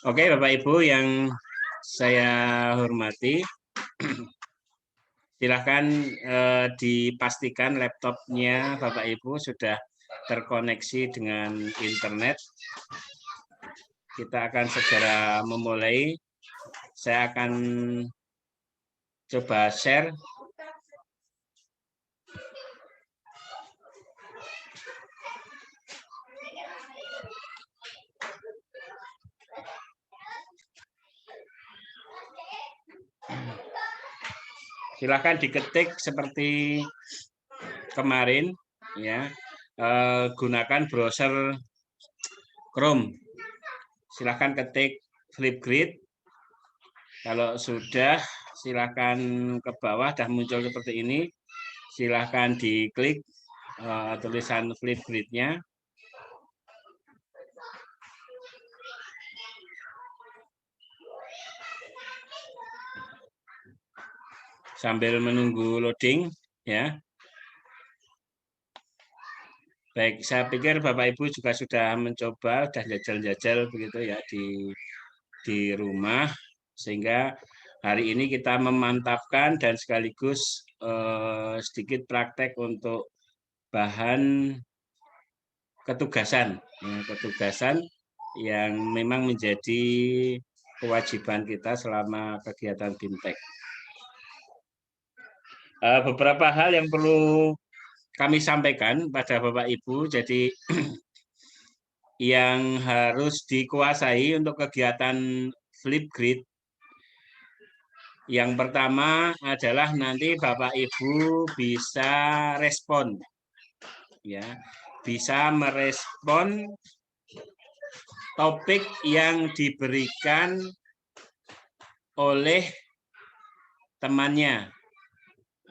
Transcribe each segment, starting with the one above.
Oke, Bapak Ibu yang saya hormati, silakan dipastikan laptopnya Bapak Ibu sudah terkoneksi dengan internet. Kita akan segera memulai. Saya akan coba share. Silakan diketik seperti kemarin, ya. Gunakan browser Chrome. Silakan ketik Flipgrid. Kalau sudah, silakan ke bawah, sudah muncul seperti ini. Silakan diklik tulisan Flipgrid-nya. Sambil menunggu loading, ya. Baik, saya pikir Bapak Ibu juga sudah mencoba, sudah jajal-jajal begitu ya di rumah, sehingga hari ini kita memantapkan dan sekaligus sedikit praktek untuk bahan ketugasan yang memang menjadi kewajiban kita selama kegiatan BIMTEK. Beberapa hal yang perlu kami sampaikan pada Bapak Ibu, jadi yang harus dikuasai untuk kegiatan Flipgrid. Yang pertama adalah nanti Bapak Ibu bisa respon, ya, bisa merespon topik yang diberikan oleh temannya,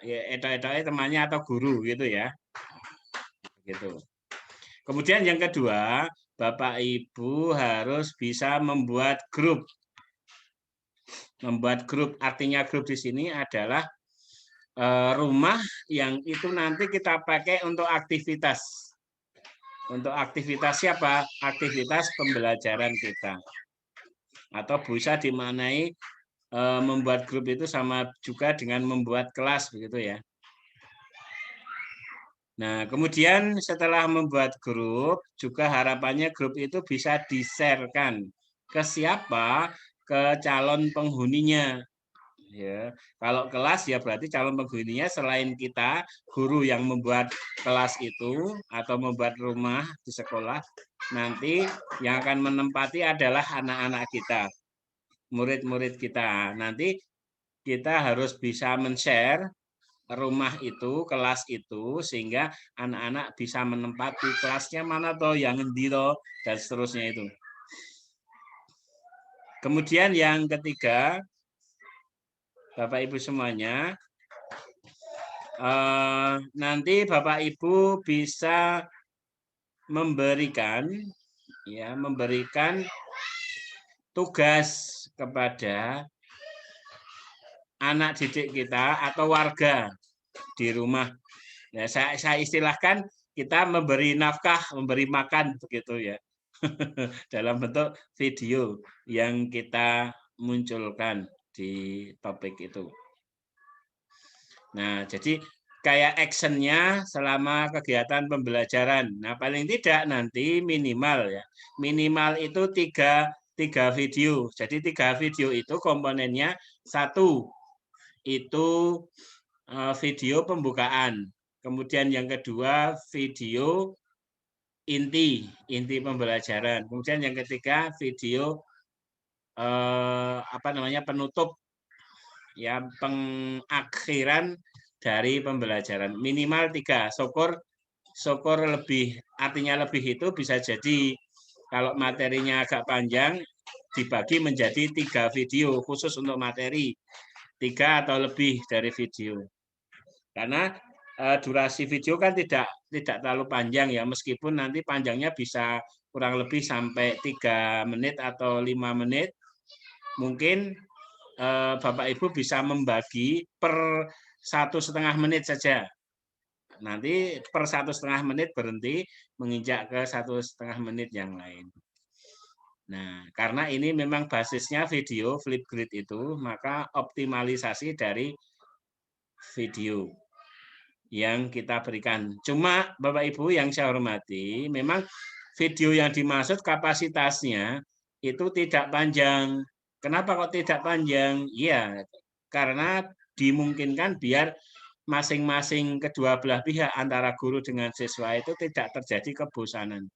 ya, temannya atau guru gitu ya, gitu. Kemudian yang kedua, Bapak Ibu harus bisa membuat grup. Membuat grup, artinya grup di sini adalah rumah yang itu nanti kita pakai untuk aktivitas. Untuk aktivitas siapa? Aktivitas pembelajaran kita. Atau bisa dimaknai membuat grup itu sama juga dengan membuat kelas begitu ya. Nah, kemudian setelah membuat grup, juga harapannya grup itu bisa di-share-kan ke siapa? Ke calon penghuninya. Ya, kalau kelas ya berarti calon penghuninya selain kita, guru yang membuat kelas itu atau membuat rumah di sekolah, nanti yang akan menempati adalah anak-anak kita, murid-murid kita. Nanti kita harus bisa men-share rumah itu, kelas itu, sehingga anak-anak bisa menempati kelasnya mana toh, yang endi toh, dan seterusnya itu. Kemudian yang ketiga, Bapak Ibu semuanya, nanti Bapak Ibu bisa memberikan tugas kepada anak didik kita atau warga di rumah. Ya, saya istilahkan kita memberi nafkah, memberi makan begitu ya. Dalam bentuk video yang kita munculkan di topik itu. Nah, jadi kayak actionnya selama kegiatan pembelajaran. Nah, paling tidak nanti minimal ya, minimal itu tiga video. Jadi 3 video itu komponennya, satu itu video pembukaan, kemudian yang kedua video inti pembelajaran, kemudian yang ketiga video penutup, ya, pengakhiran dari pembelajaran. Minimal 3, syukur lebih, artinya lebih itu bisa jadi kalau materinya agak panjang dibagi menjadi 3 video khusus untuk materi, 3 atau lebih dari video. Karena durasi video kan tidak terlalu panjang ya, meskipun nanti panjangnya bisa kurang lebih sampai 3 menit atau 5 menit. Mungkin Bapak Ibu bisa membagi per 1,5 menit saja. Nanti per 1,5 menit berhenti, menginjak ke 1,5 menit yang lain. Nah, karena ini memang basisnya video Flipgrid itu, maka optimalisasi dari video yang kita berikan. Cuma Bapak Ibu yang saya hormati, memang video yang dimaksud kapasitasnya itu tidak panjang. Kenapa kok tidak panjang? Iya, karena dimungkinkan biar masing-masing kedua belah pihak antara guru dengan siswa itu tidak terjadi kebosanan.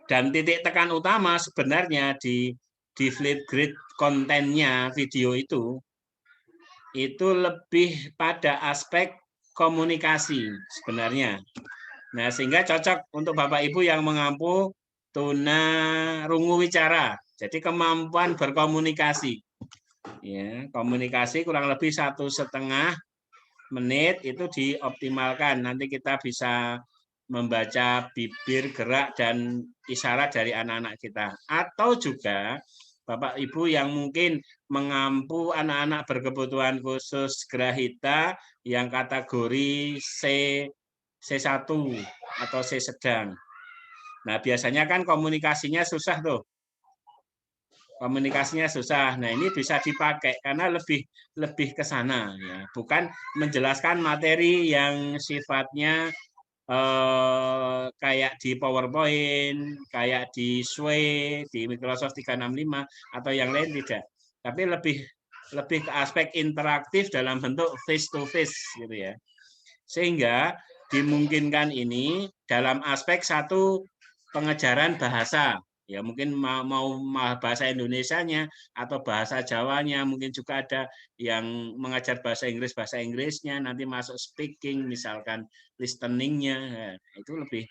Dan titik tekan utama sebenarnya di Flipgrid kontennya video itu lebih pada aspek komunikasi sebenarnya. Nah, sehingga cocok untuk Bapak Ibu yang mengampu tuna rungu wicara. Jadi kemampuan berkomunikasi. Ya, komunikasi kurang lebih 1,5 menit itu dioptimalkan. Nanti kita bisa membaca bibir, gerak, dan isyarat dari anak-anak kita. Atau juga Bapak Ibu yang mungkin mengampu anak-anak berkebutuhan khusus grahita yang kategori C1 atau C sedang. Nah, biasanya kan komunikasinya susah tuh. Komunikasinya susah. Nah, ini bisa dipakai karena lebih ke sana ya, bukan menjelaskan materi yang sifatnya kayak di PowerPoint, kayak di Sway, di Microsoft 365 atau yang lain tidak. Tapi lebih ke aspek interaktif dalam bentuk face to face gitu ya. Sehingga dimungkinkan ini dalam aspek satu pengejaran bahasa. Ya mungkin mau bahasa Indonesianya atau bahasa Jawanya, mungkin juga ada yang mengajar bahasa Inggrisnya, nanti masuk speaking, misalkan listeningnya, ya, itu lebih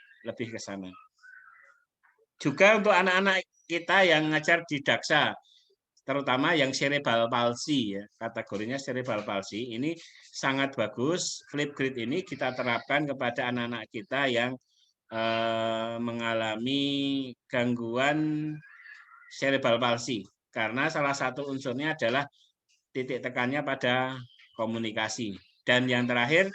ke sana. Juga untuk anak-anak kita yang ngajar di Daksa, terutama yang cerebral palsy ya, kategorinya cerebral palsy, ini sangat bagus. Flipgrid ini kita terapkan kepada anak-anak kita yang mengalami gangguan cerebral palsy karena salah satu unsurnya adalah titik tekannya pada komunikasi. Dan yang terakhir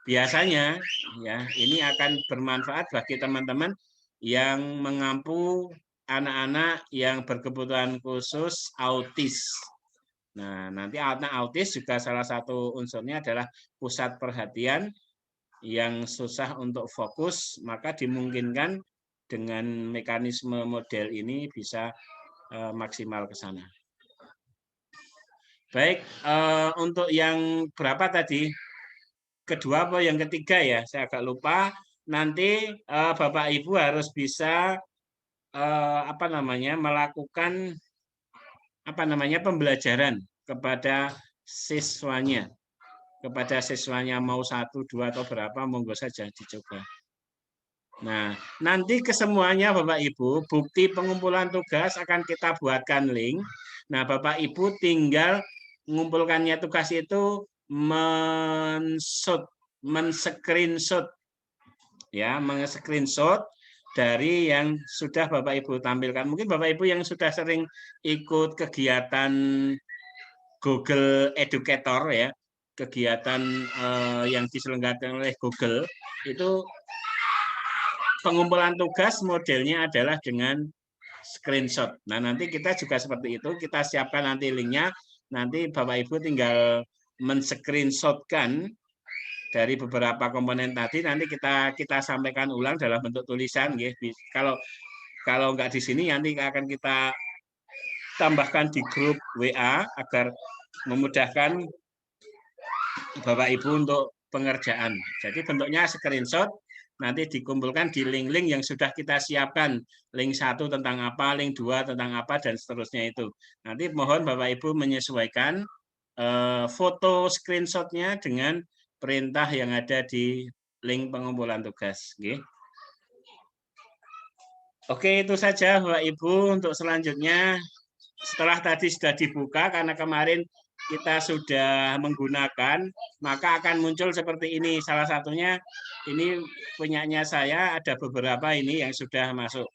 biasanya ya ini akan bermanfaat bagi teman-teman yang mengampu anak-anak yang berkebutuhan khusus autis. Nah, nanti anak autis juga salah satu unsurnya adalah pusat perhatian yang susah untuk fokus, maka dimungkinkan dengan mekanisme model ini bisa maksimal ke sana. Baik, untuk yang berapa tadi? Kedua apa yang ketiga ya? Saya agak lupa. Nanti Bapak Ibu harus bisa melakukan pembelajaran kepada siswanya. Kepada siswanya mau 1, 2 atau berapa, monggo saja dicoba. Nah, nanti kesemuanya Bapak Ibu, bukti pengumpulan tugas akan kita buatkan link. Nah, Bapak Ibu tinggal mengumpulkannya tugas itu men-screenshot ya, men-screenshot dari yang sudah Bapak Ibu tampilkan. Mungkin Bapak Ibu yang sudah sering ikut kegiatan Google Educator ya, kegiatan yang diselenggarakan oleh Google itu pengumpulan tugas modelnya adalah dengan screenshot. Nah, nanti kita juga seperti itu, kita siapkan nanti linknya, nanti Bapak Ibu tinggal men-screenshotkan dari beberapa komponen tadi, nanti kita sampaikan ulang dalam bentuk tulisan. Kalau nggak di sini, nanti akan kita tambahkan di grup WA agar memudahkan Bapak Ibu untuk pengerjaan. Jadi bentuknya screenshot, nanti dikumpulkan di link-link yang sudah kita siapkan. Link 1 tentang apa, link 2 tentang apa, dan seterusnya itu. Nanti mohon Bapak Ibu menyesuaikan foto screenshotnya dengan perintah yang ada di link pengumpulan tugas. Oke, itu saja Bapak Ibu untuk selanjutnya. Setelah tadi sudah dibuka, karena kemarin kita sudah menggunakan, maka akan muncul seperti ini. Salah satunya ini punyanya saya, ada beberapa ini yang sudah masuk.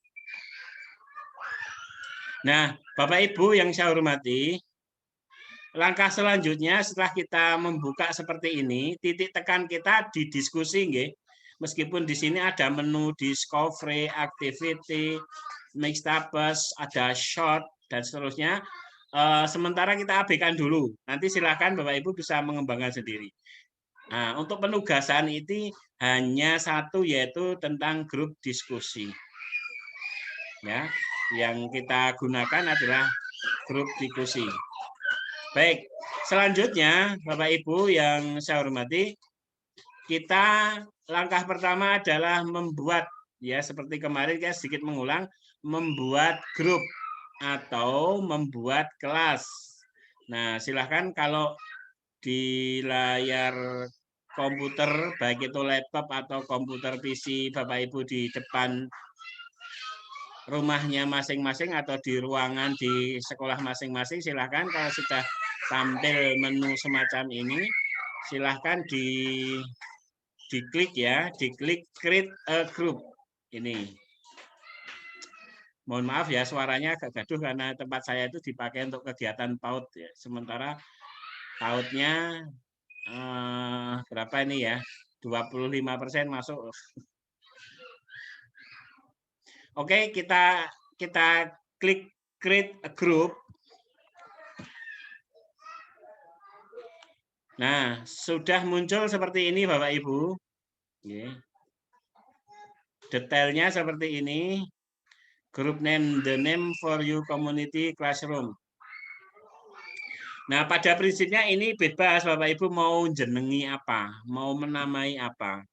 Nah, Bapak Ibu yang saya hormati, langkah selanjutnya setelah kita membuka seperti ini, titik tekan kita di diskusi, nggih. Meskipun di sini ada menu discovery, activity, mixtabes, ada short, dan seterusnya. Sementara kita abaikan dulu. Nanti silakan Bapak Ibu bisa mengembangkan sendiri. Nah, untuk penugasan ini hanya satu, yaitu tentang grup diskusi. Ya, yang kita gunakan adalah grup diskusi. Baik, selanjutnya Bapak Ibu yang saya hormati, kita langkah pertama adalah membuat, ya seperti kemarin ya sedikit mengulang, membuat grup atau membuat kelas. Nah, silahkan kalau di layar komputer, baik itu laptop atau komputer PC Bapak Ibu di depan rumahnya masing-masing atau di ruangan di sekolah masing-masing, silahkan kalau sudah tampil menu semacam ini, silahkan diklik ya, diklik create a group ini. Mohon maaf ya suaranya agak gaduh karena tempat saya itu dipakai untuk kegiatan PAUD ya. Sementara PAUD-nya berapa ini ya? 25% masuk. Oke, kita klik create a group. Nah, sudah muncul seperti ini Bapak Ibu. Detailnya seperti ini. Group name, the name for you community classroom. Nah, pada prinsipnya ini bebas Bapak Ibu mau jenengi apa, mau menamai apa.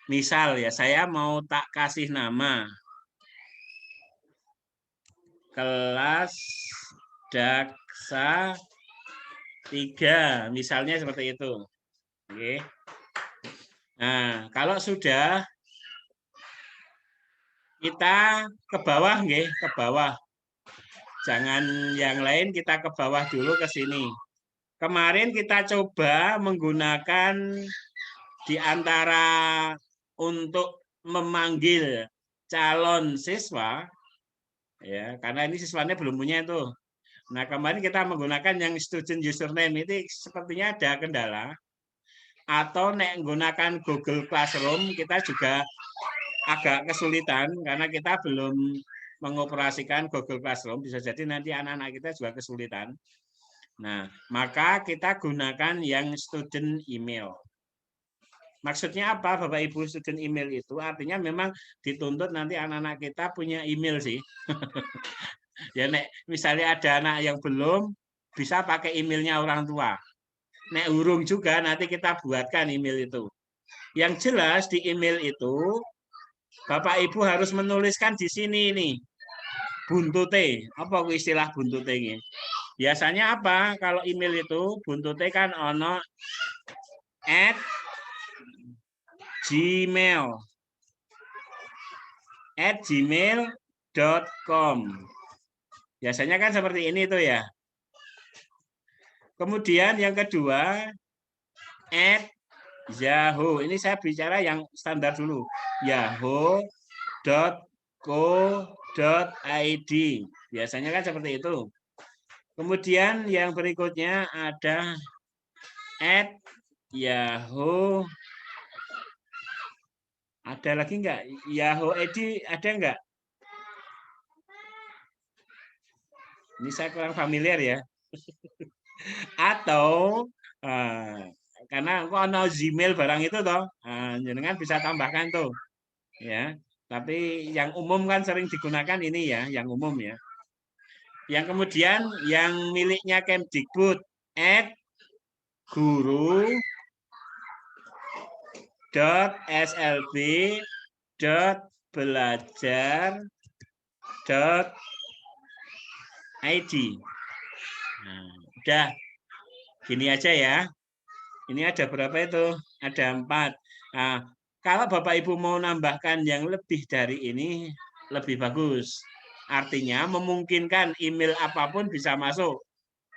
Misal ya, saya mau tak kasih nama kelas Daksa 3, misalnya seperti itu. Oke. Nah, kalau sudah kita ke bawah, ke bawah. Jangan yang lain, kita ke bawah dulu ke sini. Kemarin kita coba menggunakan di antara untuk memanggil calon siswa, ya karena ini siswanya belum punya itu. Nah kemarin kita menggunakan yang student username itu sepertinya ada kendala. Atau menggunakan Google Classroom kita juga agak kesulitan karena kita belum mengoperasikan Google Classroom, bisa jadi nanti anak-anak kita juga kesulitan. Nah, maka kita gunakan yang student email. Maksudnya apa Bapak Ibu student email itu? Artinya memang dituntut nanti anak-anak kita punya email sih. Ya nek misalnya ada anak yang belum bisa pakai emailnya orang tua. Nek urung juga nanti kita buatkan email itu. Yang jelas di email itu Bapak Ibu harus menuliskan di sini nih. Buntute. Apa istilah buntute ini? Biasanya apa? Kalau email itu buntute kan ono @gmail.com. Biasanya kan seperti ini tuh ya. Kemudian yang kedua @yahoo. Ini saya bicara yang standar dulu. yahoo.co.id. Biasanya kan seperti itu. Kemudian yang berikutnya ada @yahoo. Ada lagi enggak? Yahoo ID ada enggak? Ini saya kurang familiar ya. Atau karena kok ada Gmail barang itu toh, jenengan bisa tambahkan tuh, ya. Tapi yang umum kan sering digunakan ini ya, yang umum ya. Yang kemudian yang miliknya Kemdikbud guru.slb.belajar.id. Nah, udah gini aja ya. Ini ada berapa itu? Ada 4. Nah, kalau Bapak Ibu mau nambahkan yang lebih dari ini, lebih bagus. Artinya memungkinkan email apapun bisa masuk.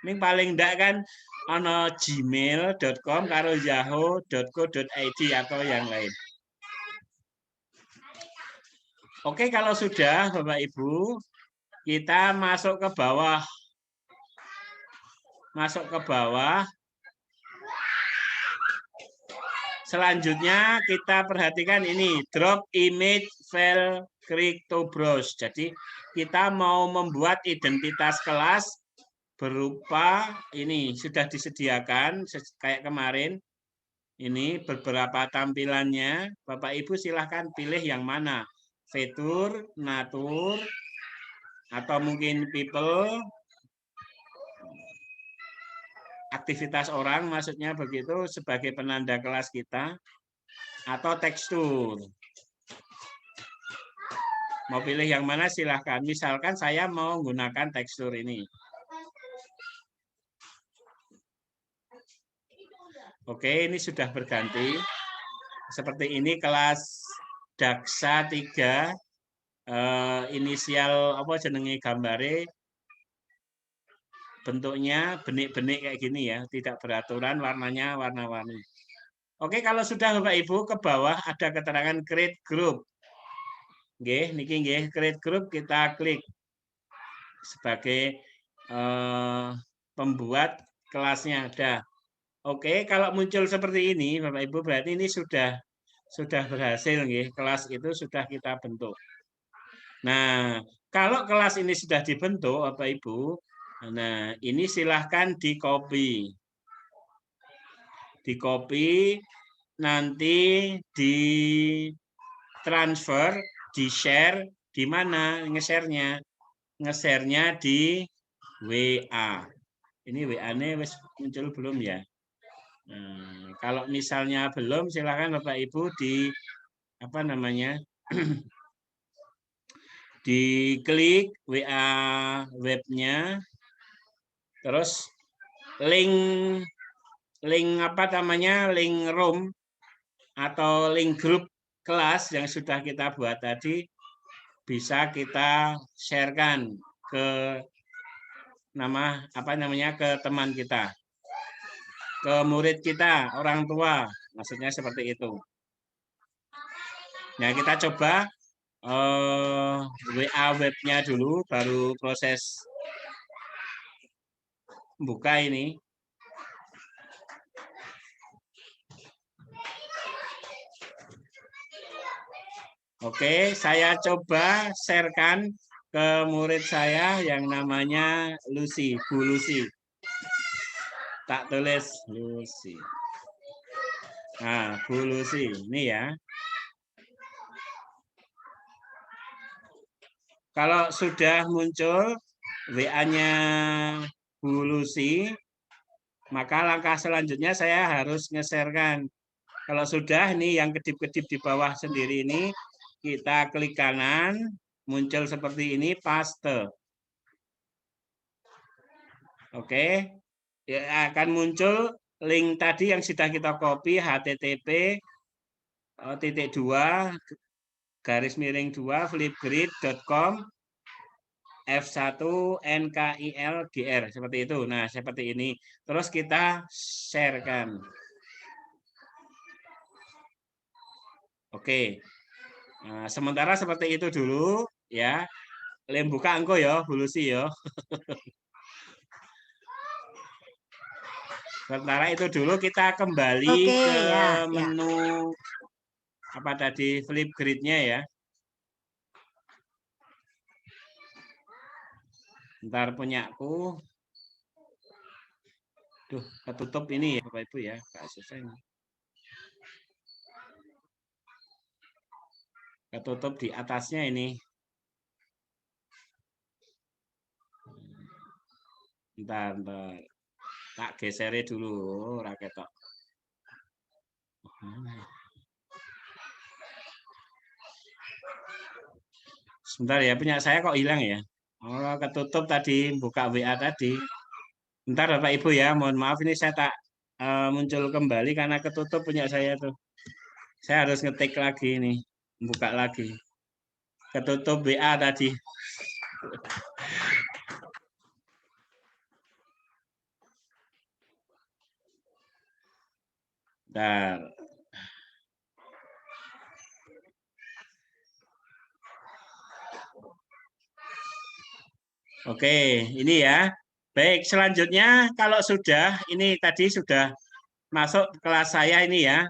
Ini paling enggak kan ono gmail.com karo yahoo.co.id atau yang lain. Oke, kalau sudah Bapak Ibu, kita masuk ke bawah. Masuk ke bawah. Selanjutnya kita perhatikan ini, drop image file klik to browse. Jadi kita mau membuat identitas kelas berupa ini sudah disediakan kayak kemarin. Ini beberapa tampilannya. Bapak Ibu silahkan pilih yang mana. Fitur, natur, atau mungkin people, aktivitas orang maksudnya begitu sebagai penanda kelas kita, atau tekstur. Mau pilih yang mana silahkan. Misalkan saya mau menggunakan tekstur ini. Oke, ini sudah berganti. Seperti ini kelas Daksa 3, inisial apa jenenge gambare, bentuknya benik-benik kayak gini ya, tidak beraturan, warnanya warna-warni. Oke, kalau sudah Bapak Ibu ke bawah ada keterangan create group. Nggih, niki nggih create group kita klik sebagai pembuat kelasnya ada. Oke, kalau muncul seperti ini Bapak Ibu berarti ini sudah berhasil nggih, kelas itu sudah kita bentuk. Nah, kalau kelas ini sudah dibentuk Bapak Ibu, nah ini silahkan di-copy. Di-copy, nanti di-transfer, di-share, di mana nge-share-nya? Nge-share-nya di WA. Ini WA-nya muncul belum ya? Nah, kalau misalnya belum, silakan Bapak Ibu di apa namanya? Diklik WA webnya, terus link apa namanya? Link room atau link grup kelas yang sudah kita buat tadi bisa kita sharekan ke apa namanya ke teman kita, ke murid kita, orang tua, maksudnya seperti itu. Nah, kita coba WA webnya dulu, baru proses buka ini. Oke, saya coba sharekan ke murid saya yang namanya Lucy, Bu Lucy. Tak tulis Lucy. Nah, Bu Lucy, ini ya. Kalau sudah muncul WA-nya Bu Lucy, maka langkah selanjutnya saya harus nge-sharekan. Kalau sudah, ini yang kedip-kedip di bawah sendiri ini, kita klik kanan, muncul seperti ini, paste. Oke, ya, akan muncul link tadi yang sudah kita copy, http://2 flipgrid.com F1NKILGR seperti itu. Nah, seperti ini. Terus kita sharekan. Oke. Nah, sementara seperti itu dulu ya. Lem buka engko ya, Bu Lucy ya. Sementara itu dulu kita kembali ke menu apa tadi Flipgrid-nya ya. Ntar punyaku. Duh, ketutup ini ya Bapak Ibu ya. Gak susah ini. Ketutup di atasnya ini. Ntar. Tak geser dulu raketok. Sebentar ya, punya saya kok hilang ya. Oh, ketutup tadi, buka WA tadi. Bentar Bapak Ibu ya, mohon maaf ini saya tak muncul kembali karena ketutup punya saya tuh. Saya harus ngetik lagi nih, buka lagi. Ketutup WA tadi. Bentar. Oke, ini ya. Baik, selanjutnya kalau sudah, ini tadi sudah masuk kelas saya ini ya.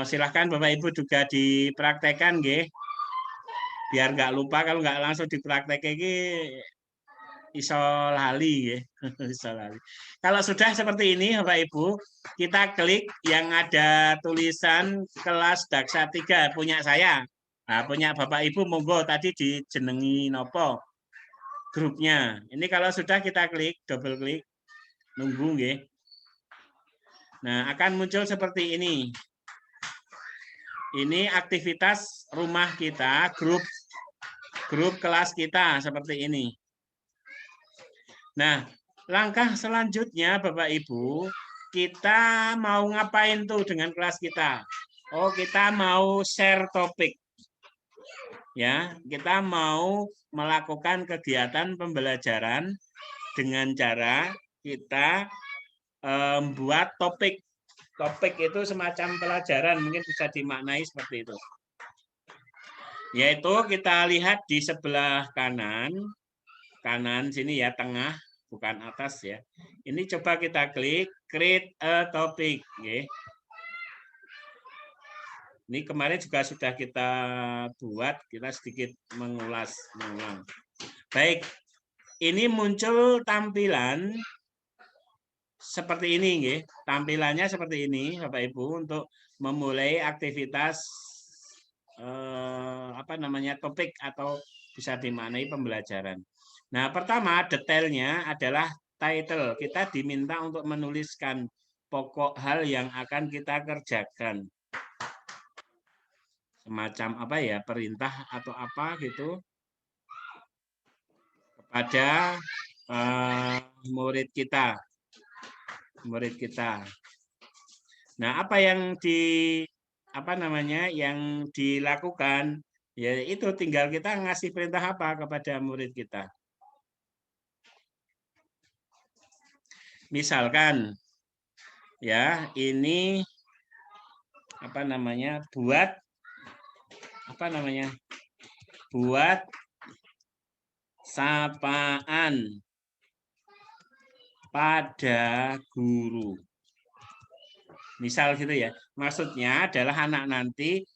Silahkan Bapak Ibu juga dipraktekkan, nggih. Biar nggak lupa, kalau nggak langsung dipraktek iki iso lali ya. Iso lali. Kalau sudah seperti ini Bapak Ibu, kita klik yang ada tulisan kelas Daksa 3 punya saya. Nah, punya Bapak Ibu monggo tadi dijenengi nopo grupnya. Ini kalau sudah kita klik, double klik, nunggu nggih. Nah, akan muncul seperti ini. Ini aktivitas rumah kita, grup kelas kita seperti ini. Nah, langkah selanjutnya Bapak Ibu, kita mau ngapain tuh dengan kelas kita? Oh, kita mau share topik. Ya, kita mau melakukan kegiatan pembelajaran dengan cara kita membuat topik. Topik itu semacam pelajaran, mungkin bisa dimaknai seperti itu. Yaitu kita lihat di sebelah kanan sini ya, tengah, bukan atas ya. Ini coba kita klik create a topic. Okay. Ini kemarin juga sudah kita buat, kita sedikit mengulang. Baik, ini muncul tampilan seperti ini, nggih. Tampilannya seperti ini, Bapak Ibu, untuk memulai aktivitas topik atau bisa dimaknai pembelajaran. Nah, pertama detailnya adalah title. Kita diminta untuk menuliskan pokok hal yang akan kita kerjakan. Semacam apa ya, perintah atau apa gitu kepada murid kita. Nah, apa yang yang dilakukan? Ya itu tinggal kita ngasih perintah apa kepada murid kita. Misalkan ya, ini buat sapaan pada guru. Misal gitu ya. Maksudnya adalah anak nanti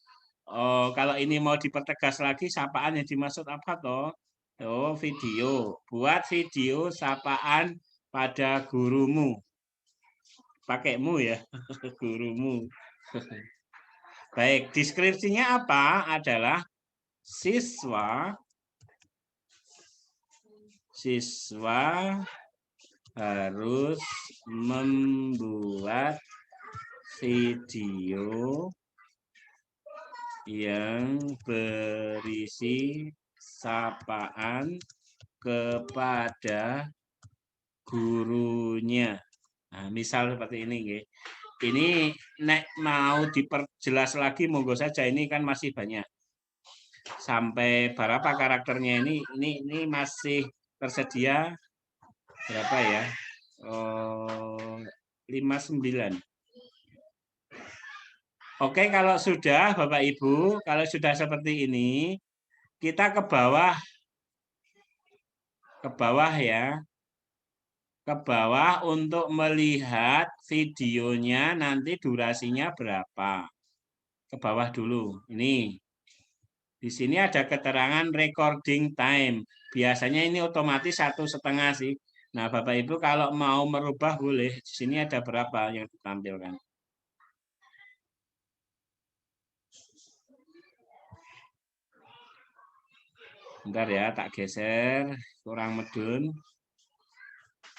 kalau ini mau dipertegas lagi, sapaan yang dimaksud apa toh? Oh, video. Buat video sapaan pada gurumu. Pakaimu ya, gurumu. Baik, deskripsinya apa? Adalah siswa harus membuat video yang berisi sapaan kepada gurunya. Nah, misal seperti ini, nggih. Ini nek mau diperjelas lagi monggo saja, ini kan masih banyak. Sampai berapa karakternya ini masih tersedia berapa ya? 59. Oke, kalau sudah Bapak Ibu, kalau sudah seperti ini, kita ke bawah ya. Ke bawah untuk melihat videonya nanti durasinya berapa. Ke bawah dulu. Ini. Di sini ada keterangan recording time. Biasanya ini otomatis 1,5 sih. Nah, Bapak Ibu kalau mau merubah boleh. Di sini ada berapa yang ditampilkan. Bentar ya, tak geser. Kurang medun.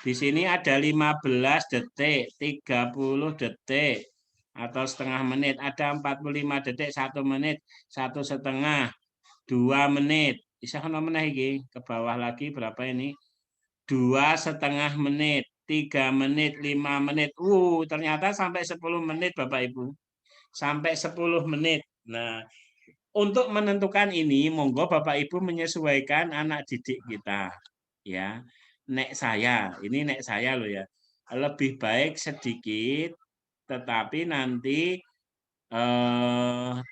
Di sini ada 15 detik, 30 detik, atau setengah menit. Ada 45 detik, 1 menit, 1,5, 2 menit. Bisa kan meneh iki? Ke bawah lagi berapa ini? 2,5 menit, 3 menit, 5 menit. Ternyata sampai 10 menit Bapak Ibu. Sampai 10 menit. Nah, untuk menentukan ini, monggo Bapak Ibu menyesuaikan anak didik kita. Ya, nek saya loh ya. Lebih baik sedikit, tetapi nanti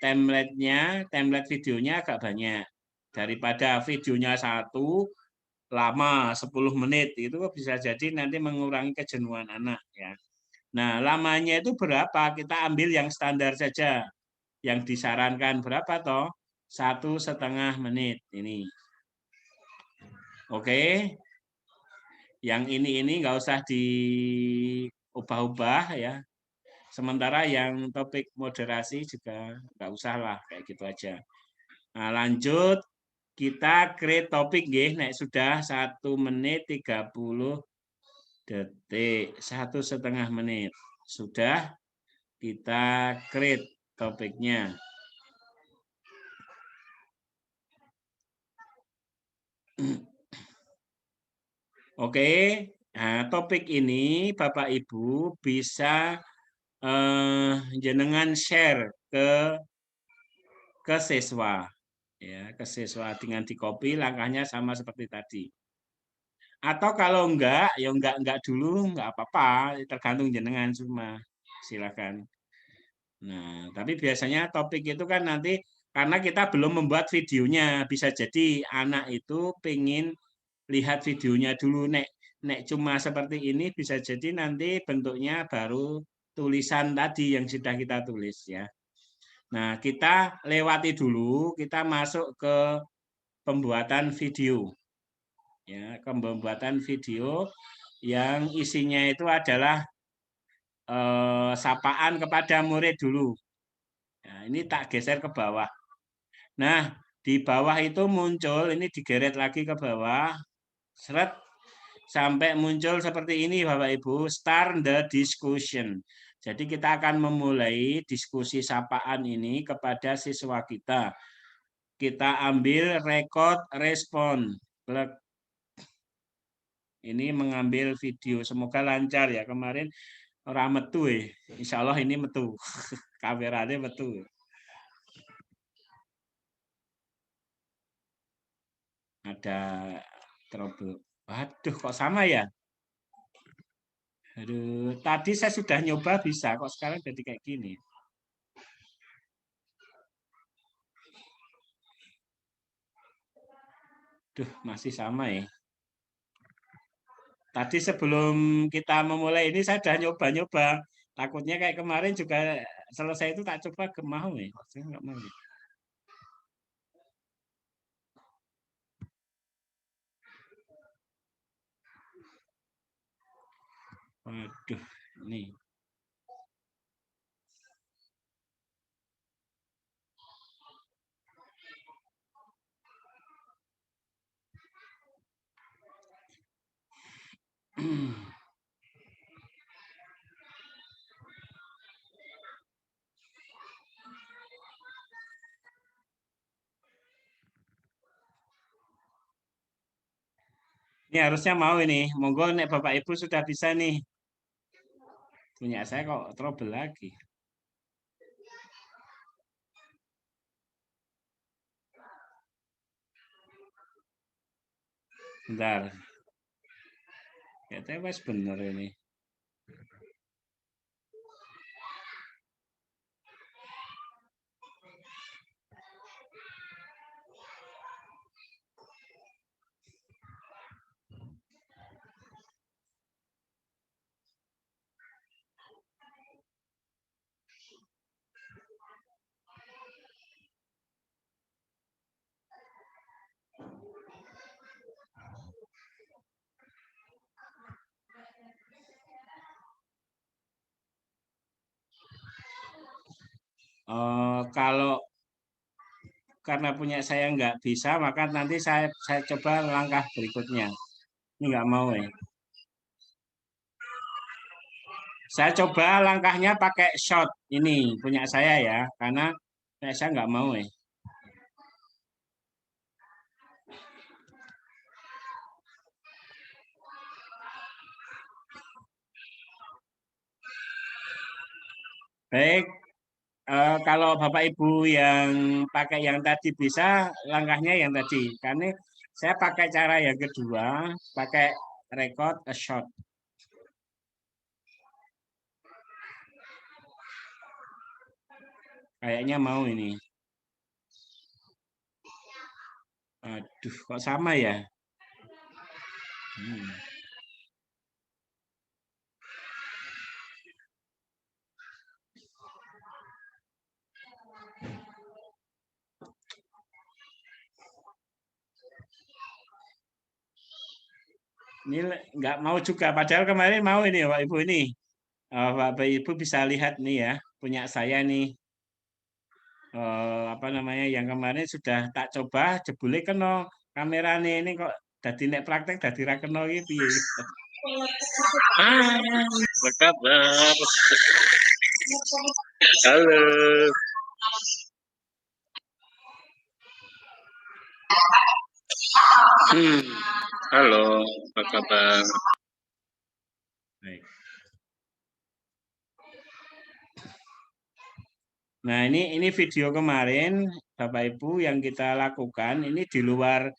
template videonya agak banyak. Daripada videonya satu, lama 10 menit itu bisa jadi nanti mengurangi kejenuhan anak ya. Nah, lamanya itu berapa? Kita ambil yang standar saja. Yang disarankan berapa toh? 1,5 menit ini. Oke. Yang ini nggak usah diubah-ubah ya. Sementara yang topik moderasi juga nggak usah lah, kayak gitu aja. Nah, lanjut kita create topik nggih, nek sudah 1 menit 30 detik, 1,5 menit. Sudah kita create topiknya. Oke, nah, topik ini Bapak Ibu bisa jenengan share ke siswa, ya, ke siswa dengan di copy, langkahnya sama seperti tadi. Atau kalau enggak, ya enggak dulu, enggak apa-apa, tergantung jenengan semua. Silakan. Nah, tapi biasanya topik itu kan nanti karena kita belum membuat videonya, bisa jadi anak itu pengen lihat videonya dulu. Nek cuma seperti ini bisa jadi nanti bentuknya baru tulisan tadi yang sudah kita tulis ya. Nah, kita lewati dulu, kita masuk ke pembuatan video. Ya, pembuatan video yang isinya itu adalah sapaan kepada murid dulu. Nah, ini tak geser ke bawah. Nah, di bawah itu muncul, ini digeret lagi ke bawah, seret, sampai muncul seperti ini Bapak Ibu, start the discussion. Jadi kita akan memulai diskusi sapaan ini kepada siswa kita. Kita ambil record respon. Ini mengambil video, semoga lancar ya. Kemarin orang metu insya Allah ini metu. Kameranya metu. Ada trouble. Waduh, kok sama ya? Aduh, tadi saya sudah nyoba bisa, kok sekarang jadi kayak gini. Duh, masih sama ya. Tadi sebelum kita memulai ini saya sudah nyoba-nyoba. Takutnya kayak kemarin juga selesai itu tak coba ke mau ya. Saya nggak mau. Waduh, ini. Ini harusnya mau ini. Monggo nek Bapak Ibu sudah bisa nih. Punya saya kok trouble lagi. Bentar. Kayaknya wes bener ini. Kalau karena punya saya nggak bisa, maka nanti saya coba langkah berikutnya. Ini nggak mau ya. Saya coba langkahnya pakai shot ini punya saya ya, karena saya nggak mau ya. Baik, kalau Bapak Ibu yang pakai yang tadi bisa, langkahnya yang tadi. Karena saya pakai cara yang kedua, pakai record a shot. Kayaknya mau ini. Aduh, kok sama ya? Hmm. Ini nggak mau juga. Padahal kemarin mau ini Bapak Ibu ini. Bapak Ibu bisa lihat nih ya, punya saya nih. Apa namanya yang kemarin sudah tak coba jebule kena kamera ini kok dadi nek praktek dadi ra kena iki piye. Apa kabar? Halo. Hmm, halo, apa kabar? Baik. Nah, ini video kemarin Bapak Ibu yang kita lakukan ini di luar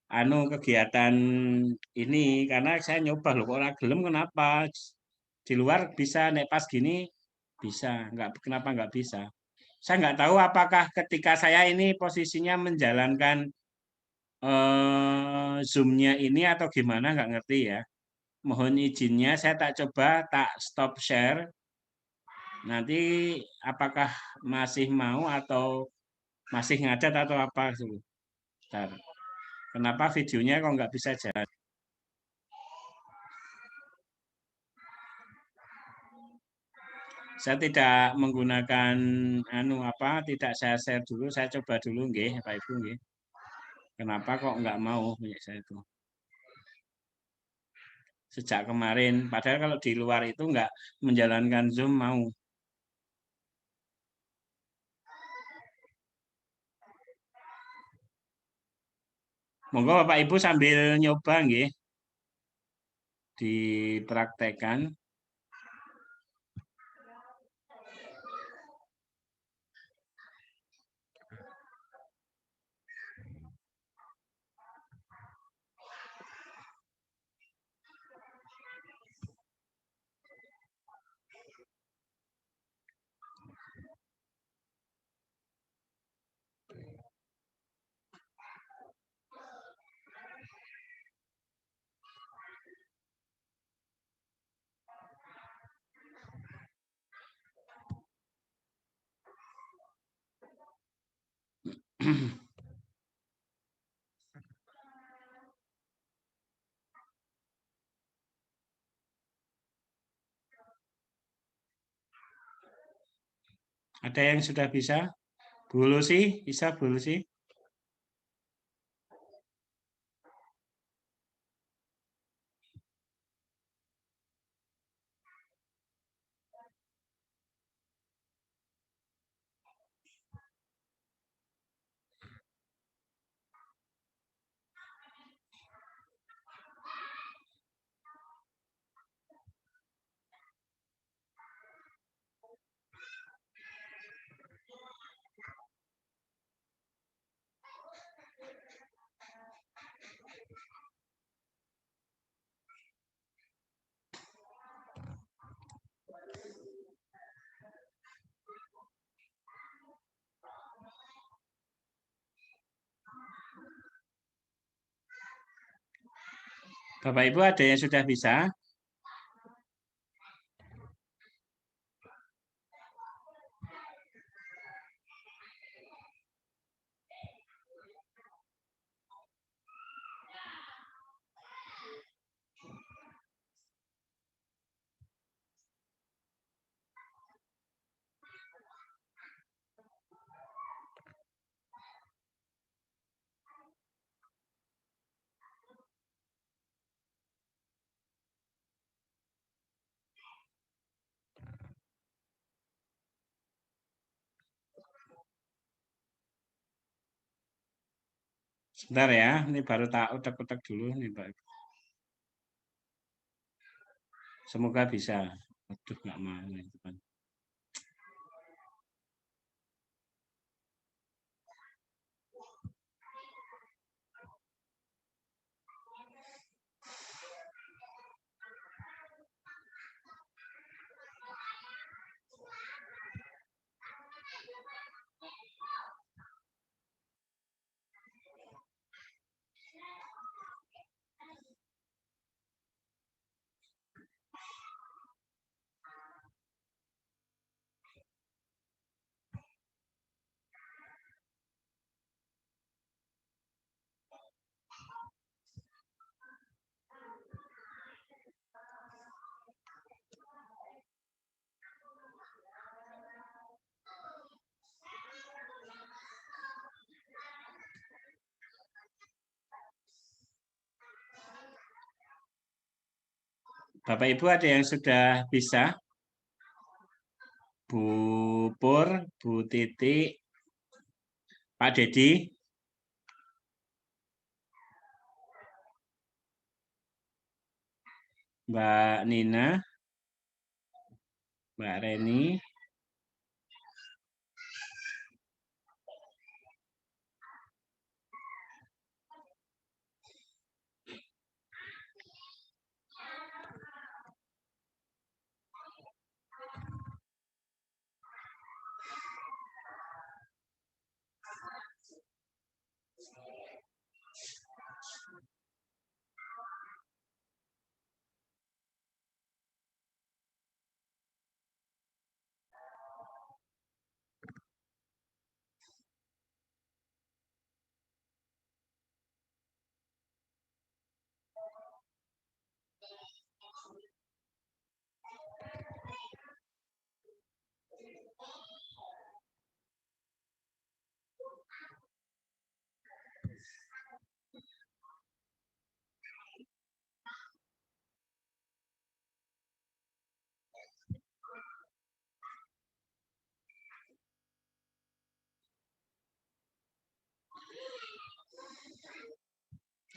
kegiatan ini karena saya nyoba loh kok ora gelem kenapa? Di luar bisa nek pas gini bisa, nggak kenapa nggak bisa. Saya nggak tahu apakah ketika saya ini posisinya menjalankan Zoom-nya ini atau gimana nggak ngerti ya. Mohon izinnya saya tak coba tak stop share. Nanti apakah masih mau atau masih ngadat atau apa tuh? Bentar. Kenapa videonya kok nggak bisa jalan? Saya tidak menggunakan tidak saya share dulu, saya coba dulu nggih, Pak Ibu nggih. Kenapa kok nggak mau punya saya itu? Sejak kemarin, padahal kalau di luar itu nggak menjalankan Zoom mau. Monggo Bapak Ibu sambil nyoba nggih, dipraktekkan. Ada yang sudah bisa? Bu Lucy, bisa Bu Lucy? Bapak Ibu ada yang sudah bisa? Sebentar ya, ini baru tak utek-utek dulu nih Pak. Semoga bisa. Aduh, nggak mau itu kan. Bapak Ibu ada yang sudah bisa? Bu Pur, Bu Titi, Pak Dedi, Mbak Nina, Mbak Reni.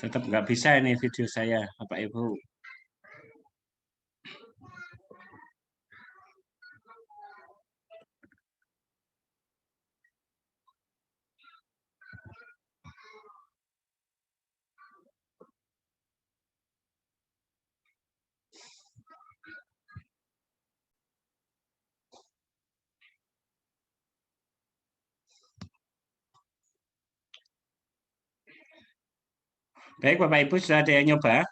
Tetap nggak bisa ini video saya, Bapak Ibu. Baik, Bapak Ibu sudah ada yang nyoba?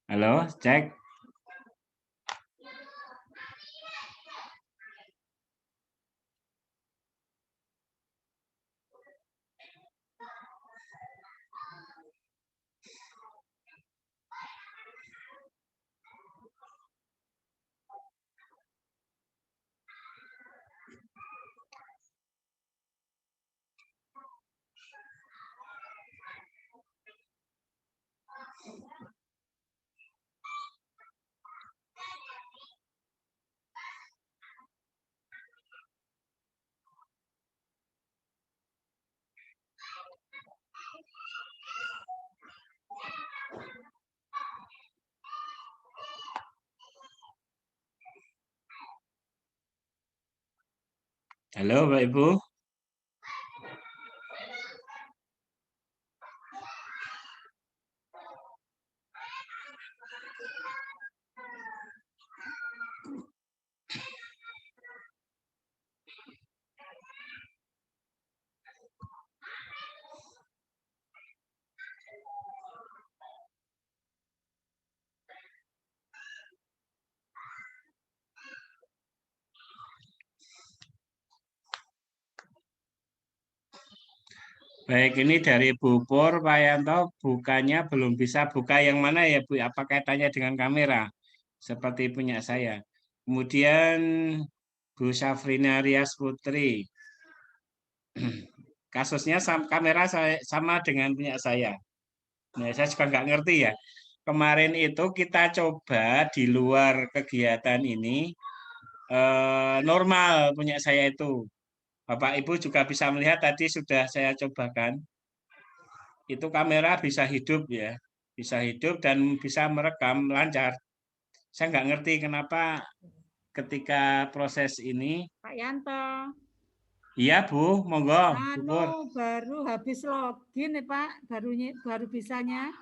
Halo, cek. Halo, Bapak Ibu. Baik, ini dari Bu Pur, Pak Yanto, bukanya belum bisa buka yang mana ya Bu? Apa kaitannya dengan kamera? Seperti punya saya. Kemudian Bu Safrina Rias Putri. Kasusnya kamera sama dengan punya saya. Nah, saya juga nggak ngerti ya. Kemarin itu kita coba di luar kegiatan ini normal punya saya itu. Bapak Ibu juga bisa melihat tadi sudah saya cobakan. Itu kamera bisa hidup ya, bisa hidup dan bisa merekam lancar. Saya nggak ngerti kenapa ketika proses ini. Pak Yanto. Iya Bu, monggo. Anu baru habis login nih Pak, baru bisanya.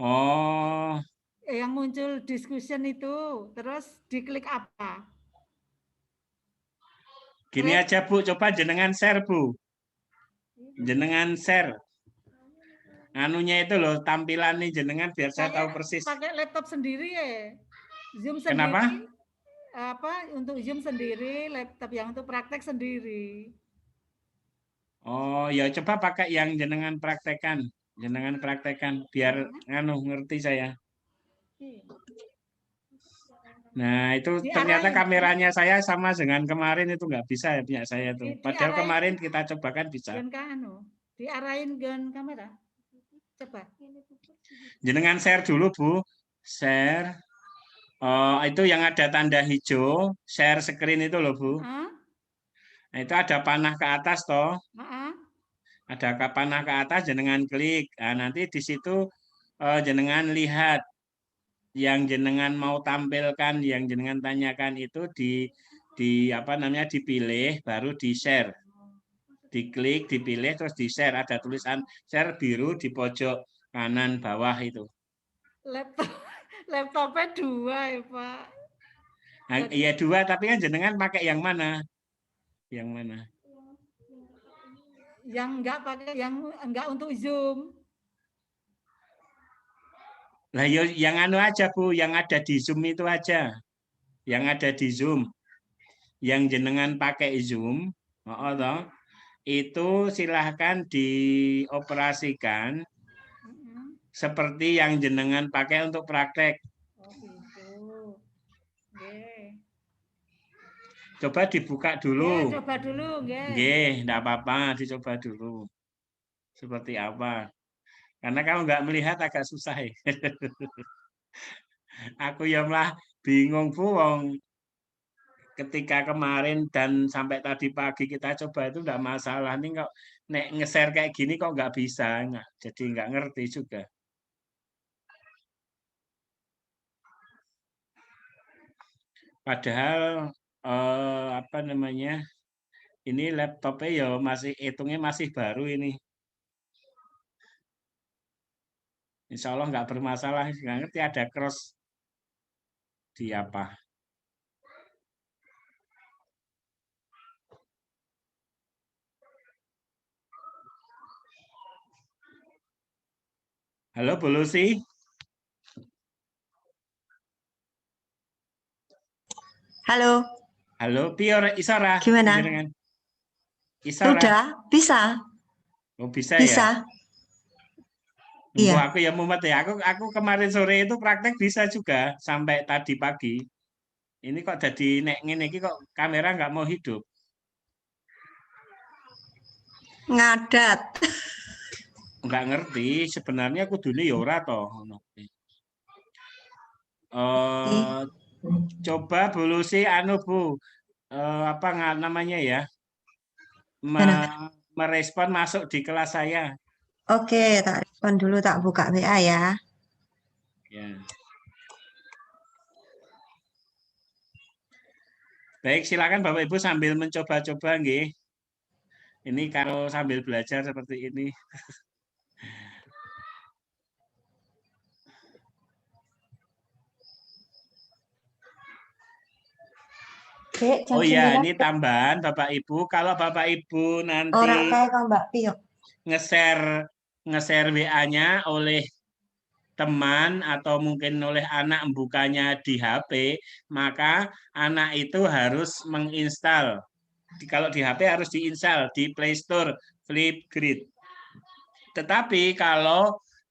Oh. Yang muncul discussion itu, terus diklik apa? Gini aja Bu, coba jenengan share Bu. Jenengan share. Anunya itu loh, tampilan nih jenengan biar saya tahu persis. Pakai laptop sendiri ya. Zoom sendiri. Kenapa? Apa untuk Zoom sendiri, laptop yang untuk praktek sendiri. Oh, ya coba pakai yang jenengan praktekan. Jenengan praktekan biar ngerti saya. Nah, itu ternyata kameranya saya sama dengan kemarin itu nggak bisa ya punya saya tuh. Padahal kemarin kita coba kan bisa. Diarahin dengan kamera. Coba. Jenengan share dulu, Bu. Share. Itu yang ada tanda hijau, share screen itu loh, Bu. Ah, Nah, itu ada panah ke atas toh. ah, Ada panah ke atas, jenengan klik. Nah, nanti di situ jenengan lihat yang jenengan mau tampilkan, yang jenengan tanyakan itu di apa namanya dipilih, baru di share. Diklik, dipilih, terus di share. Ada tulisan share biru di pojok kanan bawah itu. laptop, laptopnya 2 ya Pak. Nah, iya 2, tapi kan jenengan pakai yang mana? Yang mana? Yang enggak pakai, yang enggak untuk Zoom. Lah yang anu aja Bu, yang ada di Zoom itu aja. Yang ada di Zoom. Yang jenengan pakai Zoom, toh, itu silahkan dioperasikan seperti yang jenengan pakai untuk praktek. Oh gitu. Nggih. Coba dibuka dulu. Coba dulu, nggih. Nggih, enggak apa-apa, dicoba dulu. Seperti apa? Karena kamu nggak melihat agak susah ya. Aku ya malah bingung Bu, wong ketika kemarin dan sampai tadi pagi kita coba itu enggak masalah. Nih kok nek nge-share kayak gini kok nggak bisa, jadi nggak ngerti juga. Padahal apa namanya? Ini laptopnya ya masih hitungnya masih baru ini. Insya Allah nggak bermasalah, nggak ngerti ada cross di apa. Halo Bu Lucy. Halo, Halo, Pior Isara. gimana? Jenengan. Isara. Udah, bisa, Oh, bisa ya? bisa. Iya. Iya. Aku ya mumet ya. Aku kemarin sore itu praktek bisa juga sampai tadi pagi. Ini kok jadi nek ngene iki kok kamera nggak mau hidup. Ngadat. Nggak ngerti. Sebenarnya kudune ya ora toh. Ih, Coba Bu Lucy anu Bu, apa namanya ya? mana? Merespon masuk di kelas saya. Oke, tak respon dulu, tak buka WA ya. Ya. Baik, silakan Bapak Ibu sambil mencoba-coba nggih. Ini kalau sambil belajar seperti ini. Dek, jam Oh ya, 9. ini tambahan Bapak Ibu. Kalau Bapak Ibu nanti Ora kayak kok Mbak Pio. nge-share WA-nya oleh teman atau mungkin oleh anak bukanya di HP, maka anak itu harus menginstal. Kalau di HP harus diinstal di Play Store Flipgrid. Tetapi kalau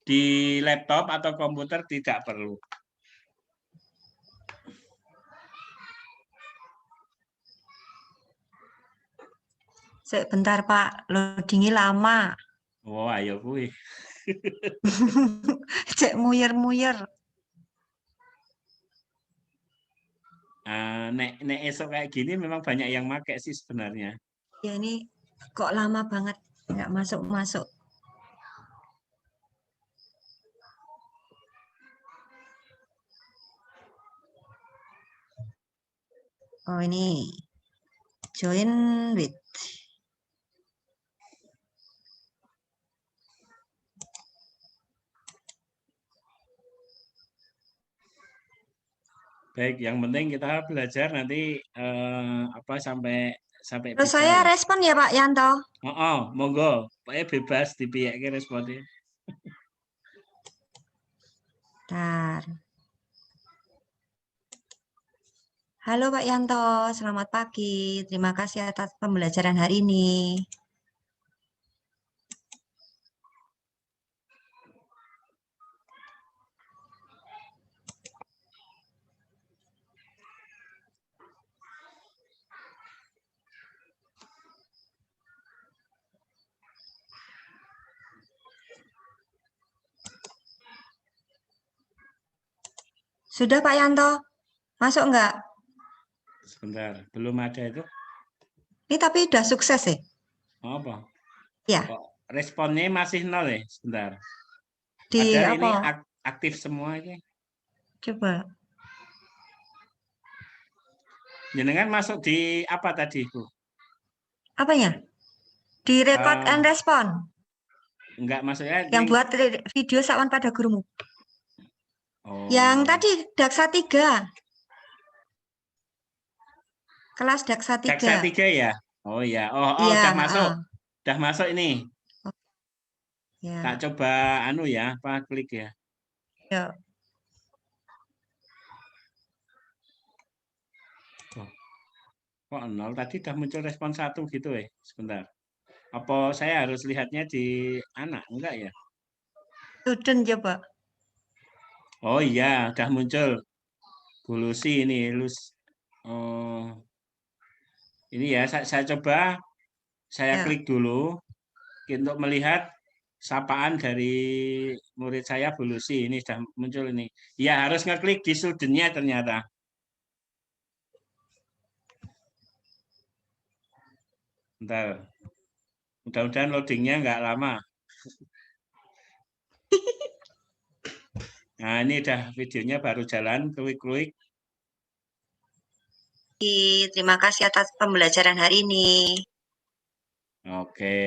di laptop atau komputer tidak perlu. Sebentar Pak, loadingnya lama. Oh, ayo kuy. Cek muyer-muyer. Nek esok kayak gini memang banyak yang make sih sebenarnya. Ya ini kok lama banget nggak masuk-masuk. Oh ini join with. Baik, yang penting kita belajar nanti apa sampai Terus bisa saya lah. respon ya Pak Yanto. Oh, monggo, pokoknya bebas dipiyake responnya. Bentar. Halo Pak Yanto, selamat pagi. Terima kasih atas pembelajaran hari ini. Sudah Pak Yanto? Masuk enggak? Sebentar, belum ada itu. Ini tapi udah sukses ya? Apa? Ya, Kok responnya masih 0 ya? Sebentar. di Padahal ini apa? aktif semua ini. Coba. Jenengan masuk di apa tadi, Bu? Apanya? Di record Eh, and respond. enggak maksudnya Yang ini. buat video sawan pada gurumu. Oh. Yang tadi Daksa 3. Kelas Daksa 3. Daksa 3 ya? Oh ya. Oh, Iya, udah masuk. Udah masuk ini. Ya. Tak coba anu ya, apa klik ya. Ya. Kok 0? Tadi udah muncul respon 1 gitu ya. Sebentar. Apa saya harus lihatnya di anak? Enggak ya? Student coba. Oh iya, udah muncul. Bu Lucy ini, oh, ini ya, saya coba, saya Ya. klik dulu untuk melihat sapaan dari murid saya Bu Lucy. Ini sudah muncul ini. Ya, harus ngeklik di student-nya ternyata. Bentar. Mudah-mudahan loadingnya nggak lama. Nah, ini udah videonya baru jalan, klik-klik. Terima kasih atas pembelajaran hari ini. Oke.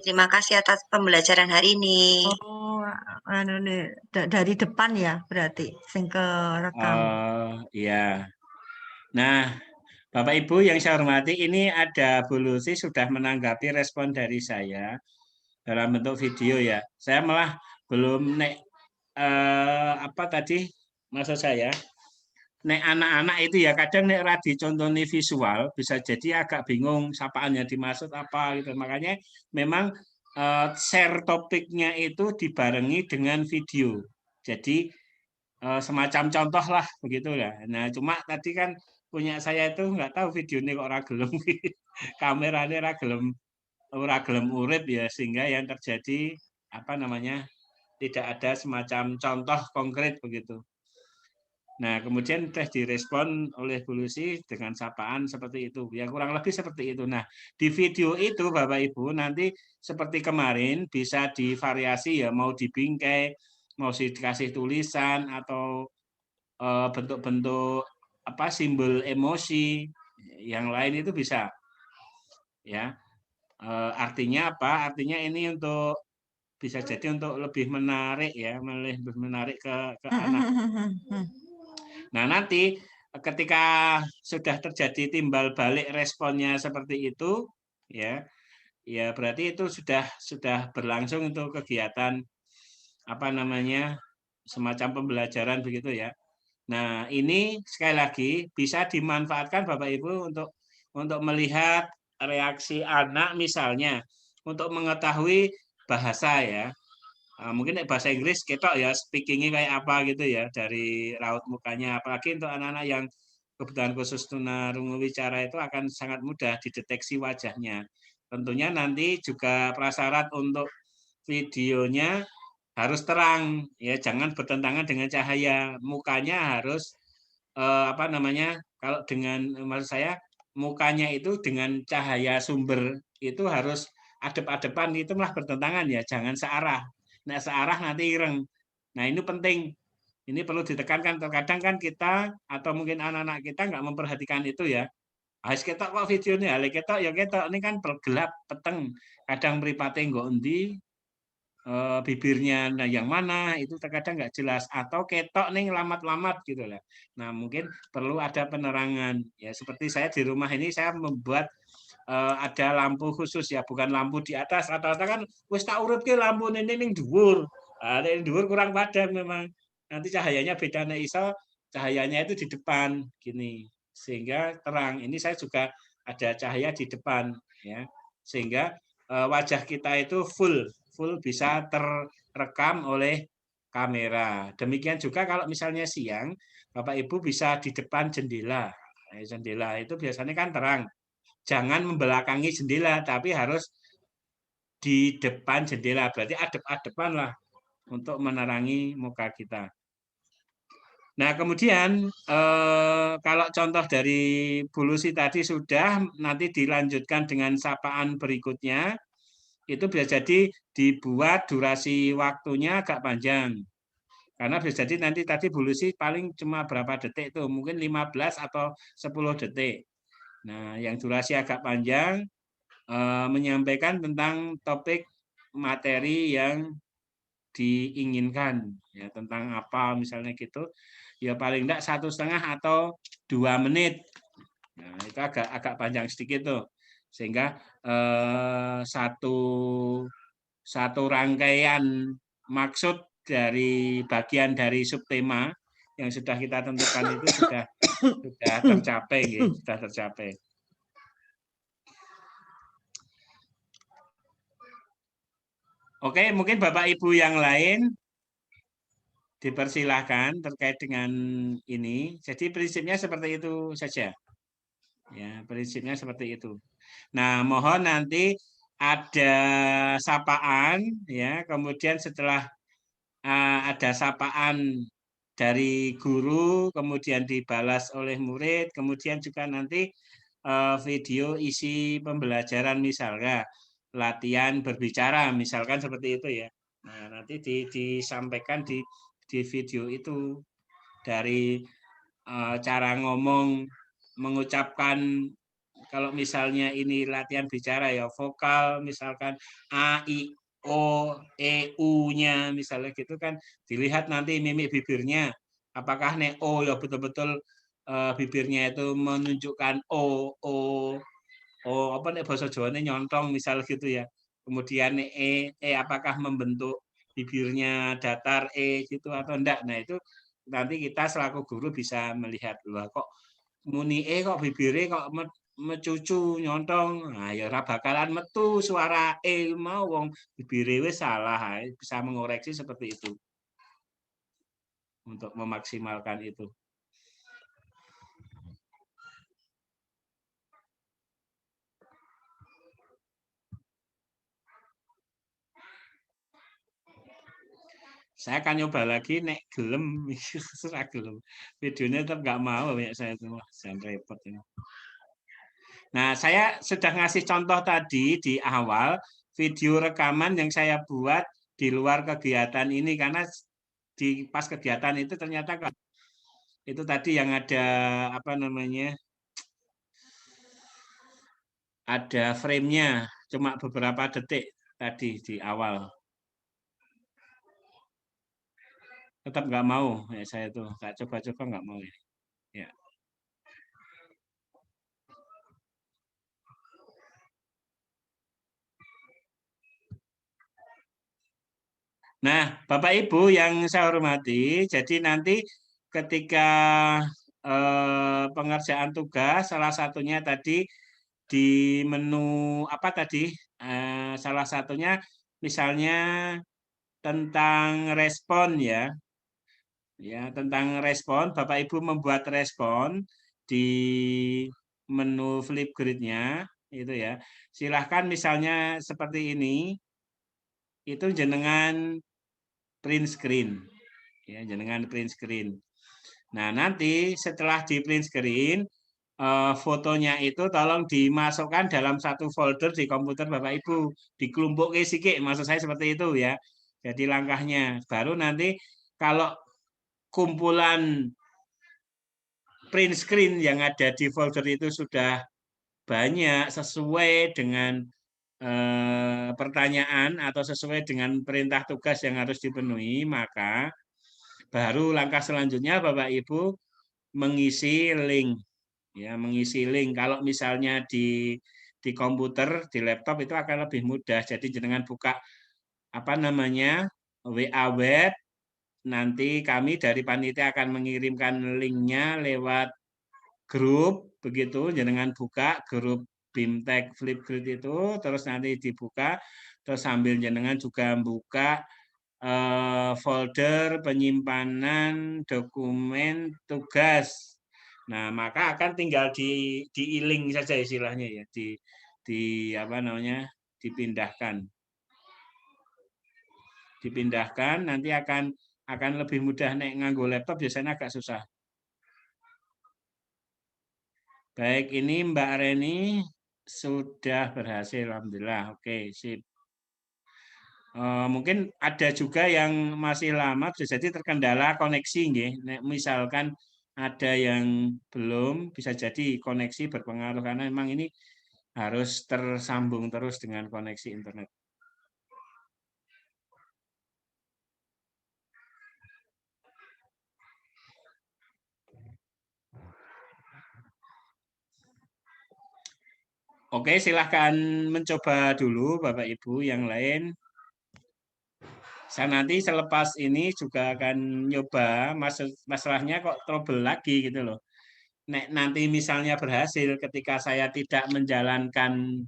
Terima kasih atas pembelajaran hari ini. Oh, anu nih, dari depan ya berarti sing ke rekam. Iya. Nah, Bapak Ibu yang saya hormati, ini ada Bu Lucy sudah menanggapi respon dari saya dalam bentuk video ya. Saya malah belum apa tadi maksud saya, nek anak-anak itu ya kadang nek radi contohnya visual bisa jadi agak bingung sapaannya dimaksud apa gitu. Makanya memang share topiknya itu dibarengi dengan video. Jadi semacam contoh lah begitu ya. Nah, cuma tadi kan punya saya itu nggak tahu videonya kok ora gelem kameranya ora gelem urip ya sehingga yang terjadi apa namanya tidak ada semacam contoh konkret begitu. Nah, kemudian sudah direspon oleh Bu Lucy dengan sapaan seperti itu. Ya kurang lebih seperti itu. Nah, di video itu Bapak Ibu nanti seperti kemarin bisa divariasi ya mau dibingkai, mau dikasih tulisan atau bentuk-bentuk apa simbol emosi yang lain itu bisa. Ya. Artinya apa? Artinya ini untuk bisa jadi untuk lebih menarik ya, lebih menarik ke anak. Nah, nanti ketika sudah terjadi timbal balik responnya seperti itu, ya, ya berarti itu sudah berlangsung untuk kegiatan apa namanya semacam pembelajaran begitu ya. Nah, ini sekali lagi bisa dimanfaatkan Bapak Ibu untuk melihat reaksi anak misalnya untuk mengetahui bahasa ya. Mungkin bahasa Inggris ketok ya speakingnya kayak apa gitu ya dari raut mukanya, apalagi untuk anak-anak yang kebutuhan khusus tunarungu wicara itu akan sangat mudah dideteksi wajahnya. Tentunya nanti juga prasyarat untuk videonya harus terang ya, jangan bertentangan dengan cahaya. Mukanya harus apa namanya? Kalau dengan maksud saya mukanya itu dengan cahaya sumber itu harus adep-adepan, itu malah bertentangan ya, jangan searah. Nah, searah nanti ireng. Nah, ini penting. Ini perlu ditekankan. Terkadang kan kita atau mungkin anak-anak kita nggak memperhatikan itu ya. Harus ketok kok videonya, hale ketok ya ketok. Ini kan gelap, peteng. Kadang mripate nggo endi, bibirnya nah yang mana itu terkadang nggak jelas atau ketok nih lamat-lamat gitu lah. Nah, mungkin perlu ada penerangan. Ya, seperti saya di rumah ini saya membuat ada lampu khusus ya, bukan lampu di atas. Rata-rata kan wis tak uripke lampu ini ning dhuwur. Ning dhuwur kurang padam memang. Nanti cahayanya beda nek iso cahayanya itu di depan gini. Sehingga terang. Ini saya juga ada cahaya di depan ya. Sehingga wajah kita itu full bisa terekam oleh kamera. Demikian juga kalau misalnya siang, Bapak Ibu bisa di depan jendela. Jendela itu biasanya kan terang. Jangan membelakangi jendela, tapi harus di depan jendela. Berarti adep-adepan lah. untuk menerangi muka kita. Nah, kemudian kalau contoh dari Bu Lucy tadi sudah, nanti dilanjutkan dengan sapaan berikutnya, itu bisa jadi dibuat durasi waktunya agak panjang. Karena bisa jadi nanti tadi Bu Lucy paling cuma berapa detik itu, mungkin 15 atau 10 detik. Nah, yang durasi agak panjang, menyampaikan tentang topik materi yang diinginkan, ya tentang apa misalnya gitu, ya paling enggak 1,5 atau 2 menit. Nah, itu agak panjang sedikit tuh, sehingga satu rangkaian maksud dari bagian dari subtema yang sudah kita tentukan itu sudah tercapai, gitu, sudah tercapai. Oke, mungkin Bapak Ibu yang lain dipersilahkan terkait dengan ini. Jadi prinsipnya seperti itu saja. Ya, prinsipnya seperti itu. Nah, mohon nanti ada sapaan ya, kemudian setelah ada sapaan dari guru, kemudian dibalas oleh murid, kemudian juga nanti video isi pembelajaran misalnya latihan berbicara, misalkan seperti itu ya. Nah, nanti disampaikan di video itu dari cara ngomong, mengucapkan, kalau misalnya ini latihan bicara ya vokal, misalkan A, I, O, E, U-nya, misalnya gitu kan, dilihat nanti mimik bibirnya. Apakah nek O ya betul-betul bibirnya itu menunjukkan O, apa nek bahasa Jawane nyontong misal gitu ya. Kemudian nek apakah membentuk bibirnya datar gitu atau enggak. Nah, itu nanti kita selaku guru bisa melihat, loh kok muni kok bibirnya kok mecucu nyontong. Nah, ya ora bakalan metu suara mau wong bibire wis salah, bisa mengoreksi seperti itu. Untuk memaksimalkan itu. Saya akan nyoba lagi nek gelem, serah gelem. Videonya tetap nggak mau ya saya itu, jangan repot ini. Nah, saya sudah ngasih contoh tadi di awal video rekaman yang saya buat di luar kegiatan ini karena di pas kegiatan itu ternyata itu tadi yang ada apa namanya? Ada frame-nya cuma beberapa detik tadi di awal. Tetap nggak mau ya saya tuh, nggak coba-coba nggak mau ya. Ya. Nah, Bapak Ibu yang saya hormati, jadi nanti ketika pengerjaan tugas, salah satunya tadi di menu apa tadi? Salah satunya misalnya tentang respon ya. Ya, tentang respon, Bapak Ibu membuat respon di menu Flipgrid-nya itu ya. Silahkan misalnya seperti ini, itu jenengan print screen. Ya, jenengan print screen. Nah, nanti setelah di print screen, fotonya itu tolong dimasukkan dalam satu folder di komputer Bapak Ibu. Dikelumpukke sikik, maksud saya seperti itu ya. Jadi langkahnya. Baru nanti kalau kumpulan print screen yang ada di folder itu sudah banyak sesuai dengan pertanyaan atau sesuai dengan perintah tugas yang harus dipenuhi, maka baru langkah selanjutnya Bapak Ibu mengisi link. Ya, mengisi link. Kalau misalnya di komputer, di laptop itu akan lebih mudah. Jadi jenengan buka apa namanya? WA web, nanti kami dari panitia akan mengirimkan linknya lewat grup, begitu jenengan buka grup BIMTEK Flipgrid itu, terus nanti dibuka, terus sambil jenengan juga buka folder penyimpanan dokumen tugas. Nah, maka akan tinggal di-link saja istilahnya ya, di apa namanya? Dipindahkan. dipindahkan, nanti akan lebih mudah. Nek nganggo laptop biasanya agak susah. Baik, ini Mbak Reni sudah berhasil, alhamdulillah. Oke, sip. Mungkin ada juga yang masih lama, bisa jadi terkendala koneksi, nggih. Misalkan ada yang belum, bisa jadi koneksi berpengaruh karena memang ini harus tersambung terus dengan koneksi internet. Oke, silahkan mencoba dulu Bapak Ibu yang lain. Saya nanti selepas ini juga akan nyoba, masalahnya kok trouble lagi gitu loh. Nek nanti misalnya berhasil ketika saya tidak menjalankan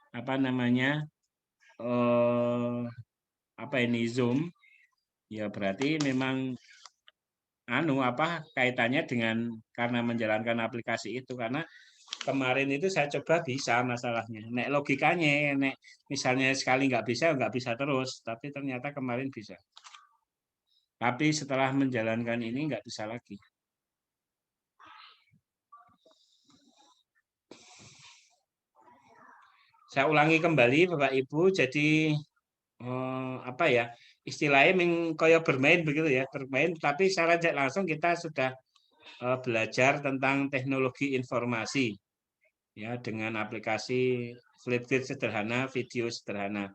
apa namanya apa ini Zoom, ya berarti memang kaitannya dengan karena menjalankan aplikasi itu, karena kemarin itu saya coba bisa masalahnya. Nek logikanya, nek misalnya sekali nggak bisa terus, tapi ternyata kemarin bisa. Tapi setelah menjalankan ini nggak bisa lagi. Saya ulangi kembali Bapak Ibu, jadi apa ya, istilahnya kaya bermain begitu ya, bermain, tapi secara langsung kita sudah belajar tentang teknologi informasi ya dengan aplikasi Flipgrid sederhana, video sederhana.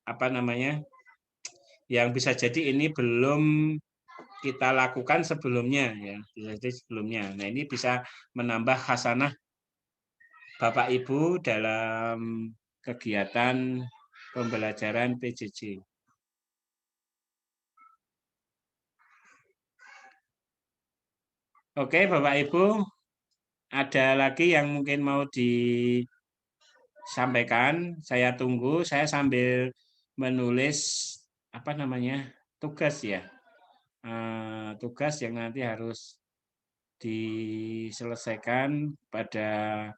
Apa namanya? Yang bisa jadi ini belum kita lakukan sebelumnya ya, jadi sebelumnya. Nah, ini bisa menambah khasanah Bapak Ibu dalam kegiatan pembelajaran PJJ. Oke, Bapak Ibu, ada lagi yang mungkin mau disampaikan? Saya tunggu, saya sambil menulis apa namanya tugas ya, tugas yang nanti harus diselesaikan pada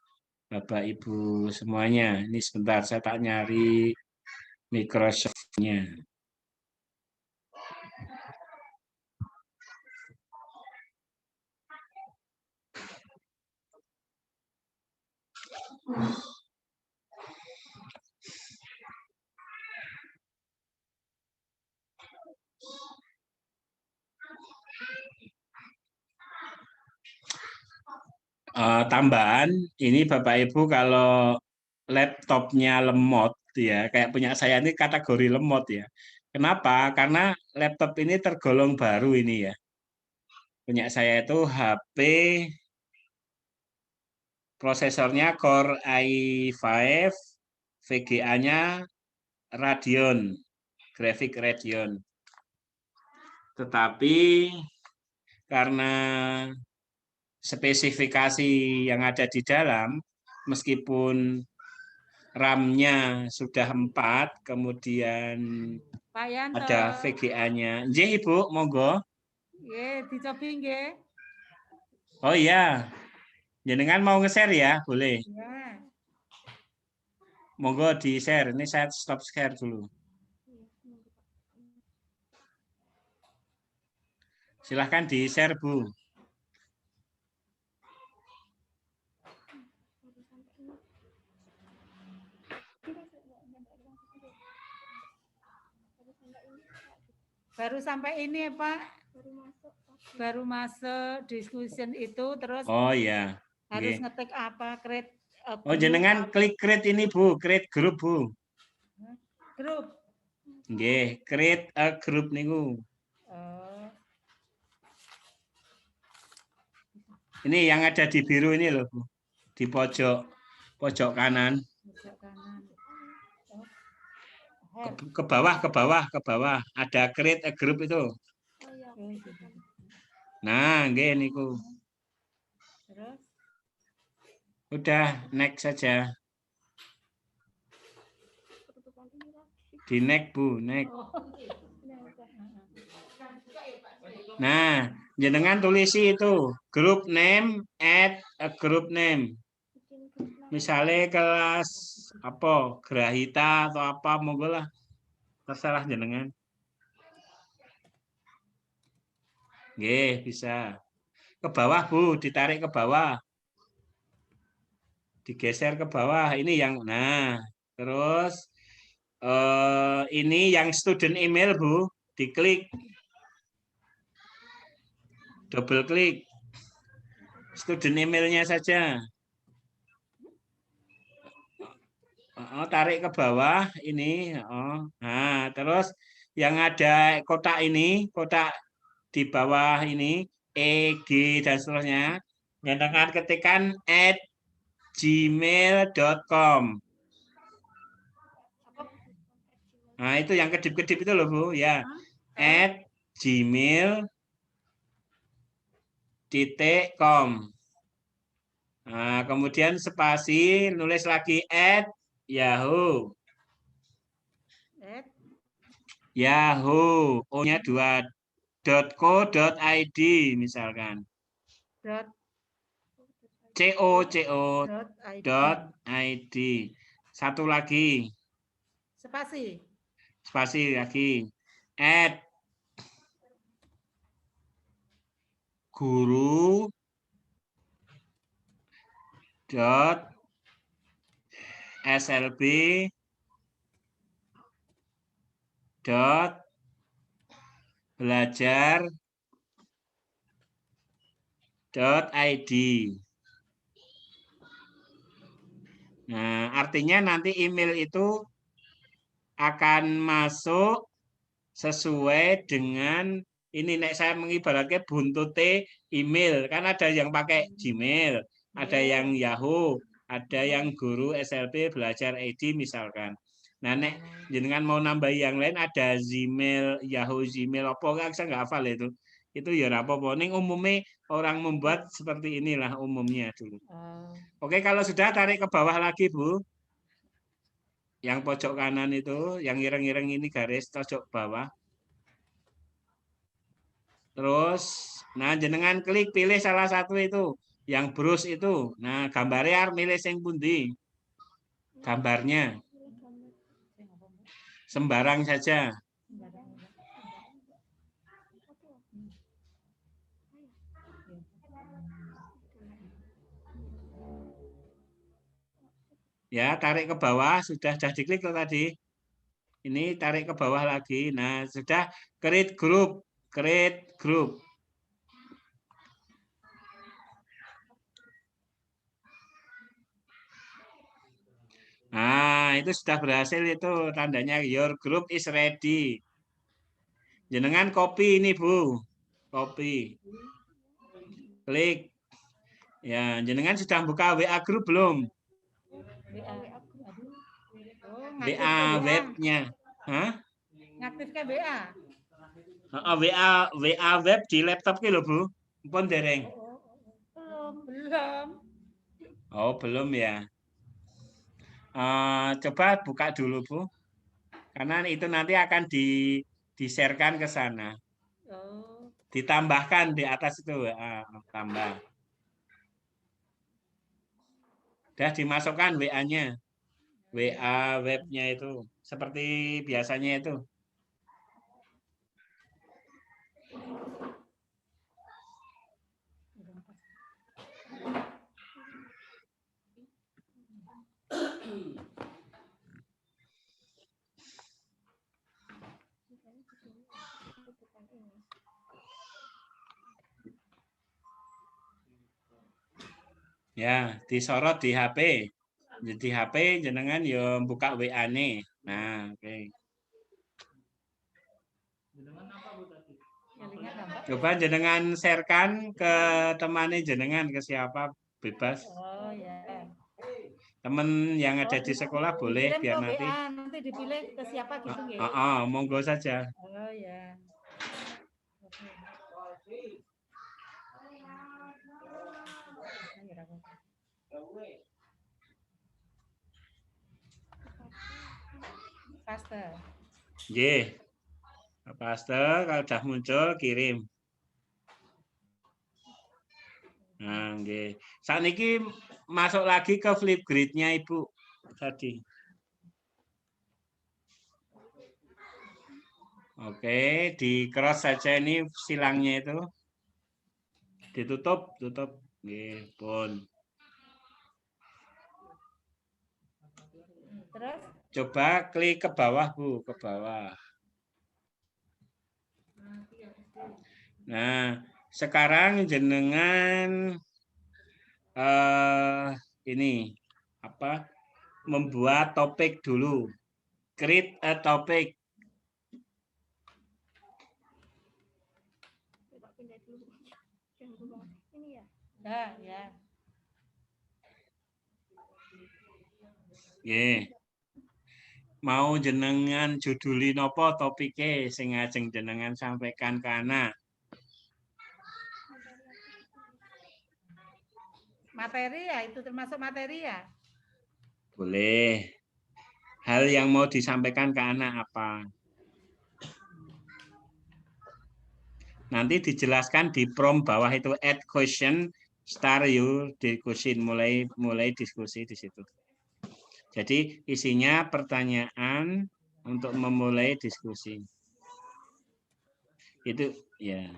Bapak Ibu semuanya. Ini sebentar, saya tak nyari Microsoft-nya. Tambahan, ini Bapak Ibu kalau laptopnya lemot ya, kayak punya saya ini kategori lemot ya. Kenapa? Karena laptop ini tergolong baru ini ya. Punya saya itu HP prosesornya Core i5, VGA-nya Radeon, grafik Radeon. Tetapi karena spesifikasi yang ada di dalam, meskipun RAM-nya sudah 4, kemudian ada VGA-nya. Nggih, Ibu, monggo. Nggih, dicobi nggih. Oh iya. Jenengan mau nge-share ya? Boleh. Ya. Monggo di-share. Ini saya stop share dulu. Silahkan di-share, Bu. Baru sampai ini ya, Pak. Baru masuk discussion itu, terus Oh iya. harus ngetik apa, create Oh, jenengan klik create ini, Bu. Create group, Bu. grup. Nggih, create a group niku. Ini yang ada di biru ini loh, Bu. Di pojok kanan. Pojok kanan. Ke bawah. Ada create a group itu. Nah, nggih niku. Terus? Udah, next saja. Di next, Bu, next. Nah, jenengan tulisi itu, group name, add a group name. Misalnya kelas apa Grahita atau apa monggo lah. Terserah jenengan. Nggih, bisa. Ke bawah, Bu, ditarik ke bawah. Digeser ke bawah. Ini yang terus ini yang student email, Bu, diklik. Double klik. Student emailnya saja. Tarik ke bawah ini. Nah, terus yang ada kotak ini, kotak di bawah ini, EG dan seterusnya, dengan ketikkan @gmail.com. Nah, itu yang kedip-kedip itu loh, Bu, ya. @gmail.com. Nah, kemudian spasi, nulis lagi @yahoo. Yahoo, O-nya 2, .co.id misalkan. .co.id. Satu lagi. Spasi lagi. @guru .slb .belajar.id. Nah, artinya nanti email itu akan masuk sesuai dengan ini. Nek saya mengibaratkan buntute email, kan ada yang pakai Gmail, ada yang Yahoo, ada yang guru SLB belajar ID misalkan. Nah, nek jenengan mau nambah yang lain ada Gmail, Yahoo, Gmail apa kan saya nggak hafal itu. Itu ya apa-apa. Ning umumnya orang membuat seperti inilah umumnya dulu. Oke, kalau sudah tarik ke bawah lagi, Bu. Yang pojok kanan itu, yang ireng-ireng ini garis pojok bawah. Terus, nah jenengan klik pilih salah satu itu, yang browse itu. Nah, gambarnya milih sing pundi. Gambarnya. Sembarang saja. Ya, tarik ke bawah, sudah diklik tuh tadi. Ini tarik ke bawah lagi. Nah, sudah create group. Nah, itu sudah berhasil itu tandanya your group is ready. Jenengan copy ini, Bu. Copy. Klik. Ya, jenengan sudah buka WA group belum? WA webnya. Hah? Ngaktifkan WA. WA web di laptop ki lho, Bu. Pun dereng. Belum. Oh, belum ya. Coba buka dulu, Bu. Karena itu nanti akan di-share-kan ke sana. Ditambahkan di atas itu tambah. Sudah dimasukkan WA-nya. WA webnya itu seperti biasanya itu. Ya, disorot di HP. Di HP jenengan yo buka WA-ne. Nah, oke. Coba jenengan share-kan ke temannya jenengan, ke siapa bebas. Oh ya. Temen yang ada di sekolah boleh biar nanti. Nanti dipilih ke siapa gitu nggih. Monggo saja. Oh ya. Paste. Nggih. Paste, kalau sudah muncul kirim. Nah, nggih. Saat ini masuk lagi ke Flipgrid-nya, Ibu. tadi. Oke, di cross saja ini silangnya itu. Ditutup, tutup. Nggih, pun. Terus Coba klik ke bawah, Bu, ke bawah. Nah, sekarang jenengan ini apa? Membuat topik dulu. Create a topic. ya. Nggih. Mau jenengan juduli nopo topike sing ajeng jenengan sampaikan ke anak. Materi ya, itu termasuk materi ya? Boleh. Hal yang mau disampaikan ke anak apa? Nanti dijelaskan di prompt bawah itu add question, start your discussion, mulai diskusi di situ. Jadi isinya pertanyaan untuk memulai diskusi. Itu ya.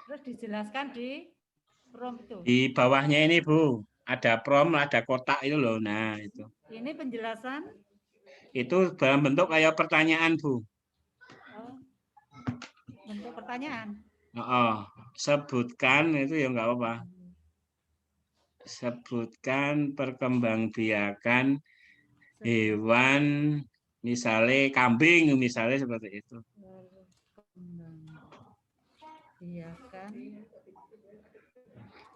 Terus dijelaskan di prompt itu. Di bawahnya ini, Bu, ada prompt, ada kotak itu loh. Nah, itu. Ini penjelasan. Itu dalam bentuk kayak pertanyaan, Bu. Oh, bentuk pertanyaan. Sebutkan itu ya nggak apa-apa. Sebutkan perkembangbiakan hewan, misalnya kambing, misalnya seperti itu. Iya kan.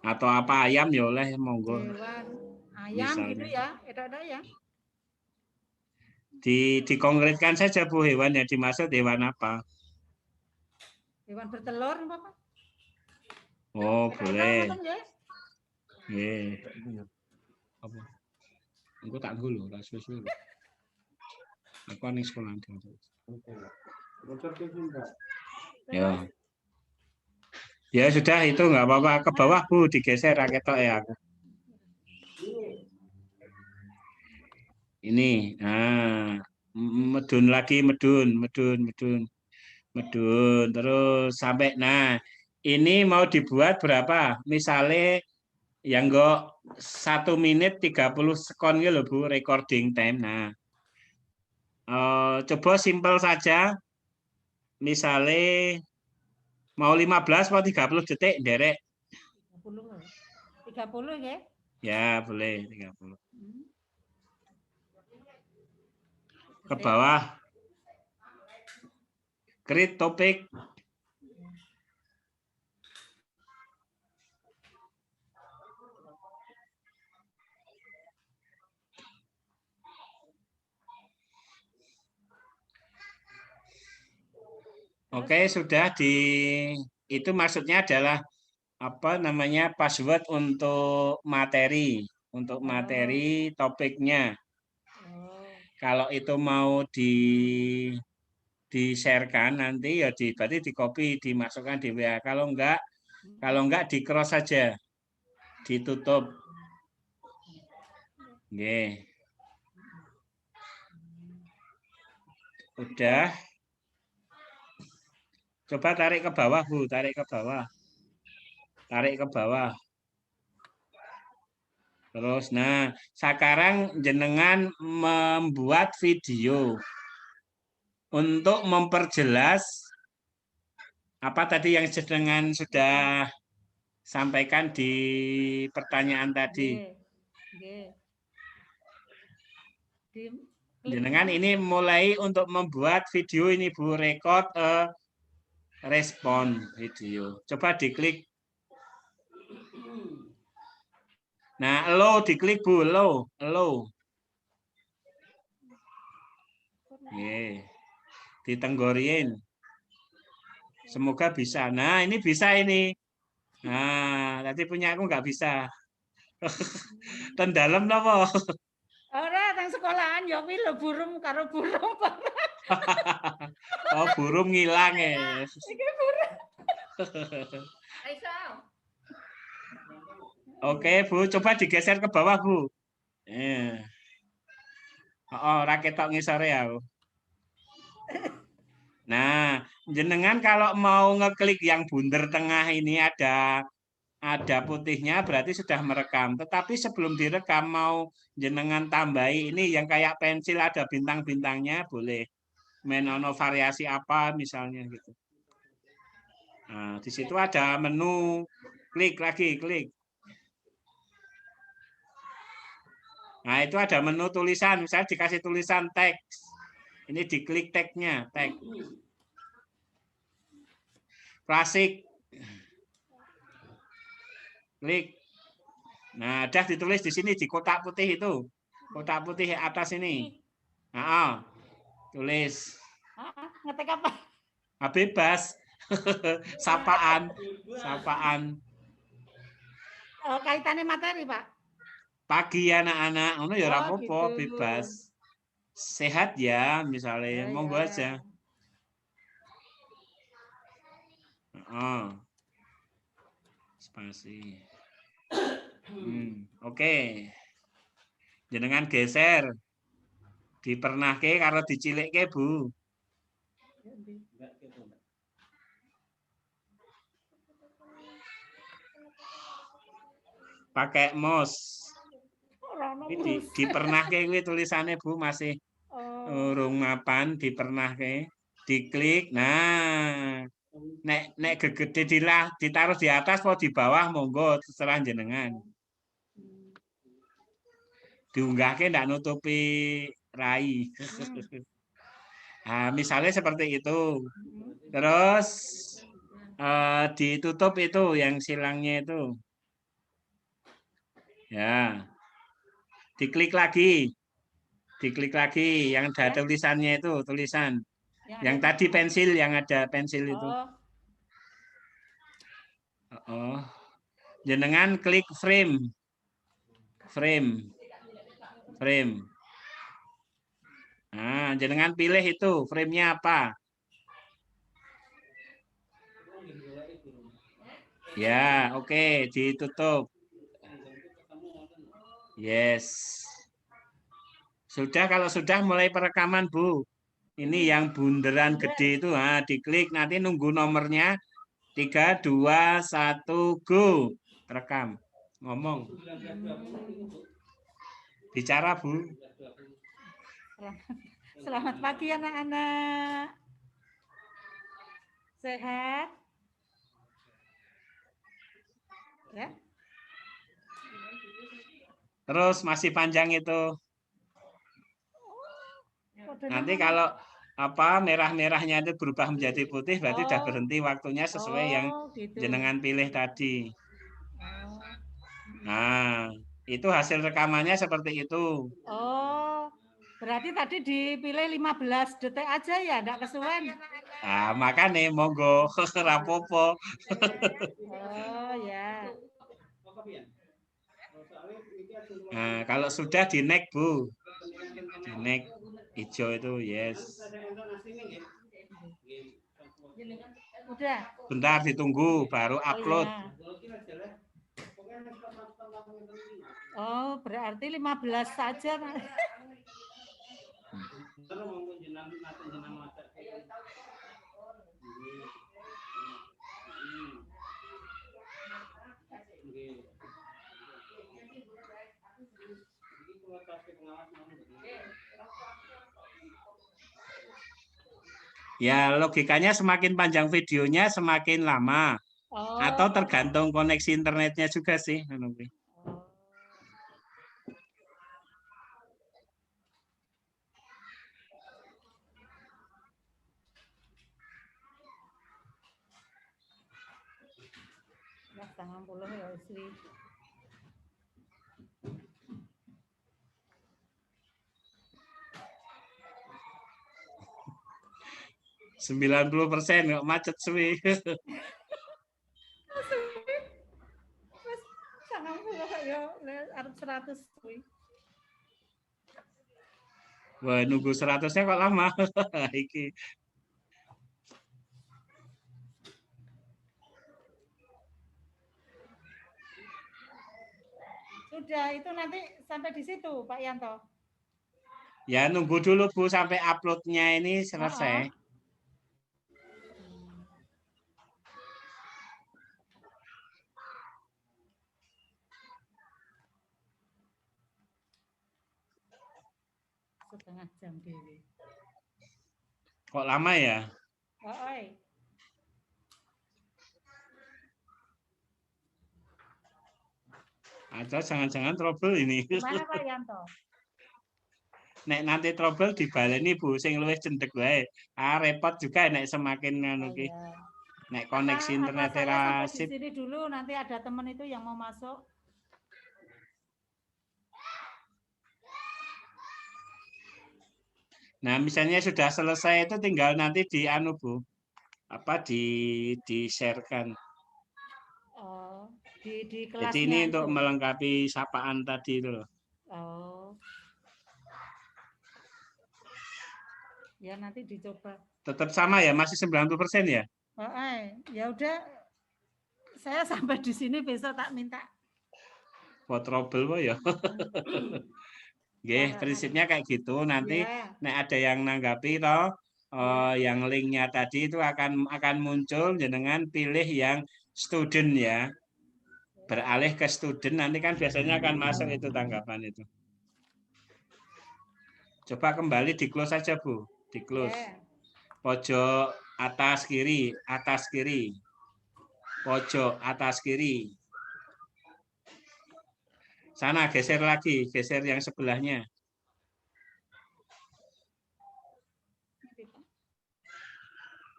Atau apa ayam ya oleh monggo. Hewan ayam misalnya. gitu ya, ada ya. Dikonkretkan saja Bu, hewan yang dimaksud hewan apa? Hewan bertelur apa? Oh, boleh. Ya? Apa? Engko tak nggo lho, ra suwe-suwe. Aku ning sekolah. Ya. Ya sudah itu nggak apa-apa, ke bawah Bu, digeser ketok ya aku. Ini, medun lagi, medun. Terus sampai, nah ini mau dibuat berapa? Misalnya yang enggak 1 menit 30 sekon gitu loh Bu, recording time. Nah, coba simpel saja, misalnya mau 15 atau 30 detik, derek. 30 ya? Ya, boleh 30. Ke bawah. Create topik. Oke, sudah itu maksudnya adalah apa namanya password untuk materi topiknya. Kalau itu mau di-sharekan nanti ya berarti di copy, dimasukkan di WA. Kalau enggak di cross saja, ditutup. Nggih. Udah. Coba tarik ke bawah, Bu, tarik ke bawah. Terus, nah, sekarang jenengan membuat video untuk memperjelas apa tadi yang jenengan sudah sampaikan di pertanyaan tadi. Jenengan ini mulai untuk membuat video ini, Bu, record respon video. Coba diklik. Nah, allow diklik Bu, allow. Nggih. Ditenggorin. Semoga bisa. Nah, ini bisa ini. Nah, tadi punya aku nggak bisa. Ten dalam napa? Ora, teng sekolahan ya kuwi lho burung karo burung. Oh, burung ngilang ya. Iki burung. Aisyah. Oke, Bu, coba digeser ke bawah, Bu. Oh, ora ketok ngisore ya. Nah, jenengan kalau mau ngeklik yang bundar tengah ini ada putihnya berarti sudah merekam. Tetapi sebelum direkam mau jenengan tambahi ini yang kayak pensil ada bintang-bintangnya boleh. Main ono variasi apa misalnya gitu. Nah, di situ ada menu klik lagi, klik. Nah, itu ada menu tulisan, misalnya dikasih tulisan teks. Ini diklik teksnya, teks. Klasik. Klik. Nah, udah ditulis di sini di kotak putih itu. Kotak putih atas ini. Nah, tulis. Ngetik apa? Nah, bebas. Sapaan. Sapaan. Kaitannya materi, Pak. Pagi anak-anak, ono ya ora apa-apa, gitu. bebas. Sehat ya, misalnya, monggo aja. Spasi. Oke. Jenengan geser. Dipernahke karo dicilikke, Bu. Pakai mouse. Ini dipernahke kuwi tulisannya Bu masih urung mapan dipernahke. Diklik. Nah, nek gegede ditaruh di atas atau di bawah monggo terserah jenengan. Diunggahke ndak nutupi rai. Nah, misalnya seperti itu. Terus ditutup itu yang silangnya itu. Ya. Diklik lagi. Diklik lagi yang ada tulisannya itu, tulisan. Yang tadi pensil, yang ada pensil itu. Jenengan klik frame. Frame. Frame. Nah, jenengan pilih itu, frame-nya apa? Ya, oke, ditutup. Yes. Sudah, kalau sudah mulai perekaman, Bu. Ini yang bunderan gede itu, diklik, nanti nunggu nomornya. 3, 2, 1, go. Rekam. Ngomong. Bicara, Bu. Selamat pagi anak-anak. Sehat? Ya. Terus masih panjang itu. Nanti kalau merah-merahnya itu berubah menjadi putih berarti sudah berhenti waktunya sesuai yang gitu. jenengan pilih tadi. Nah, itu hasil rekamannya seperti itu. Berarti tadi dipilih 15 detik aja ya, enggak kesuwen. Nah, makanya monggo rapopo. Ya. Nah, kalau sudah di next, Bu. Di next hijau itu, yes. Udah. Bentar ditunggu baru upload. Berarti 15 saja. Ya, logikanya semakin panjang videonya semakin lama. Atau tergantung koneksi internetnya juga sih. Setengah puluh ya, Sri. %90 nggak macet suwi. Sangat puluh ya, arep 100 suwi. Wah, nunggu 100-nya kok lama. Iki. Sudah, itu nanti sampai di situ, Pak Yanto. Ya, nunggu dulu Bu sampai uploadnya ini selesai. Setengah jam dewi. Kok lama ya? Oi. Atau jangan-jangan trouble ini. Gimana Pak Yanto? Nek nanti trouble dibaleni Bu, sing luwih cendek wae. Repot juga nek semakin ngono ki. Iya. Nek koneksi internet saya ra sampai di sip. sini dulu, nanti ada teman itu yang mau masuk. Nah, misalnya sudah selesai itu tinggal nanti di anu Bu. Apa di-share-kan. Oh, di kelasnya. Jadi ini untuk itu. melengkapi sapaan tadi itu loh. Oh. Ya nanti dicoba. Tetap sama ya, masih 90% ya? Oh, ya udah, saya sampai di sini besok tak minta. Buat trouble kok ya. Nggih, prinsipnya kayak gitu. Nanti nek ada yang nanggapi toh, yang linknya tadi itu akan muncul jenengan pilih yang student ya. Beralih ke student nanti kan biasanya akan masuk itu tanggapan itu. Coba kembali di close saja Bu, di close. Pojok atas kiri, atas kiri. Pojok atas kiri. Sana geser lagi, geser yang sebelahnya.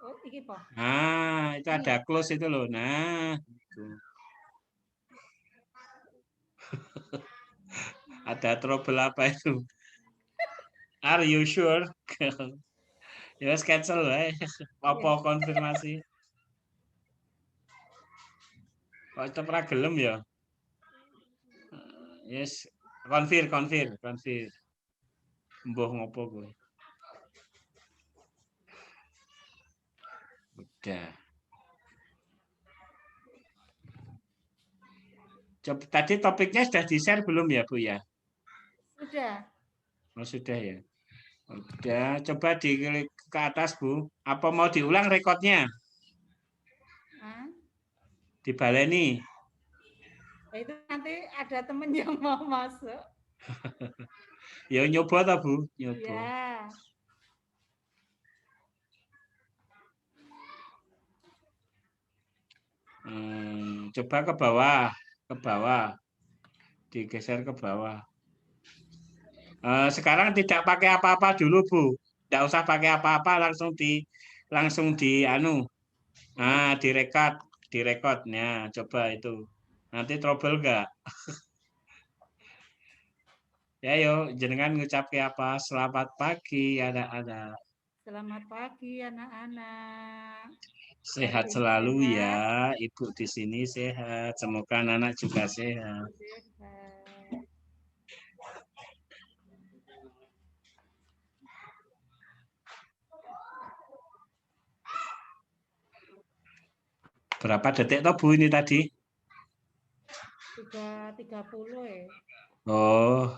Oh, iki Pak. Nah, itu ada close itu loh. Nah, itu. Ada trouble apa itu? Are you sure? Ya, cancel lah. Apa konfirmasi? Kok itu pernah gelem ya? Yes, konfir. Mbuh ngopo gue. Udah. Coba, tadi topiknya sudah di-share belum ya, Bu ya? Sudah. Oh, sudah ya. Udah, coba diklik ke atas, Bu. Apa mau diulang rekodnya? Dibaleni. Itu nanti ada temen yang mau masuk. Ya nyoba toh, Bu? Nyoba. Ya. Coba ke bawah, digeser ke bawah. Sekarang tidak pakai apa-apa dulu Bu, tidak usah pakai apa-apa, langsung di anu, direkod, nah coba itu, nanti trouble enggak? Ya yuk, jenengan ngucap apa? Selamat pagi, ada. Selamat pagi anak-anak. Sehat selalu ya, Ibu di sini sehat. Semoga anak-anak juga sehat. Berapa detik toh Bu ini tadi? 3:30 ya. Oh.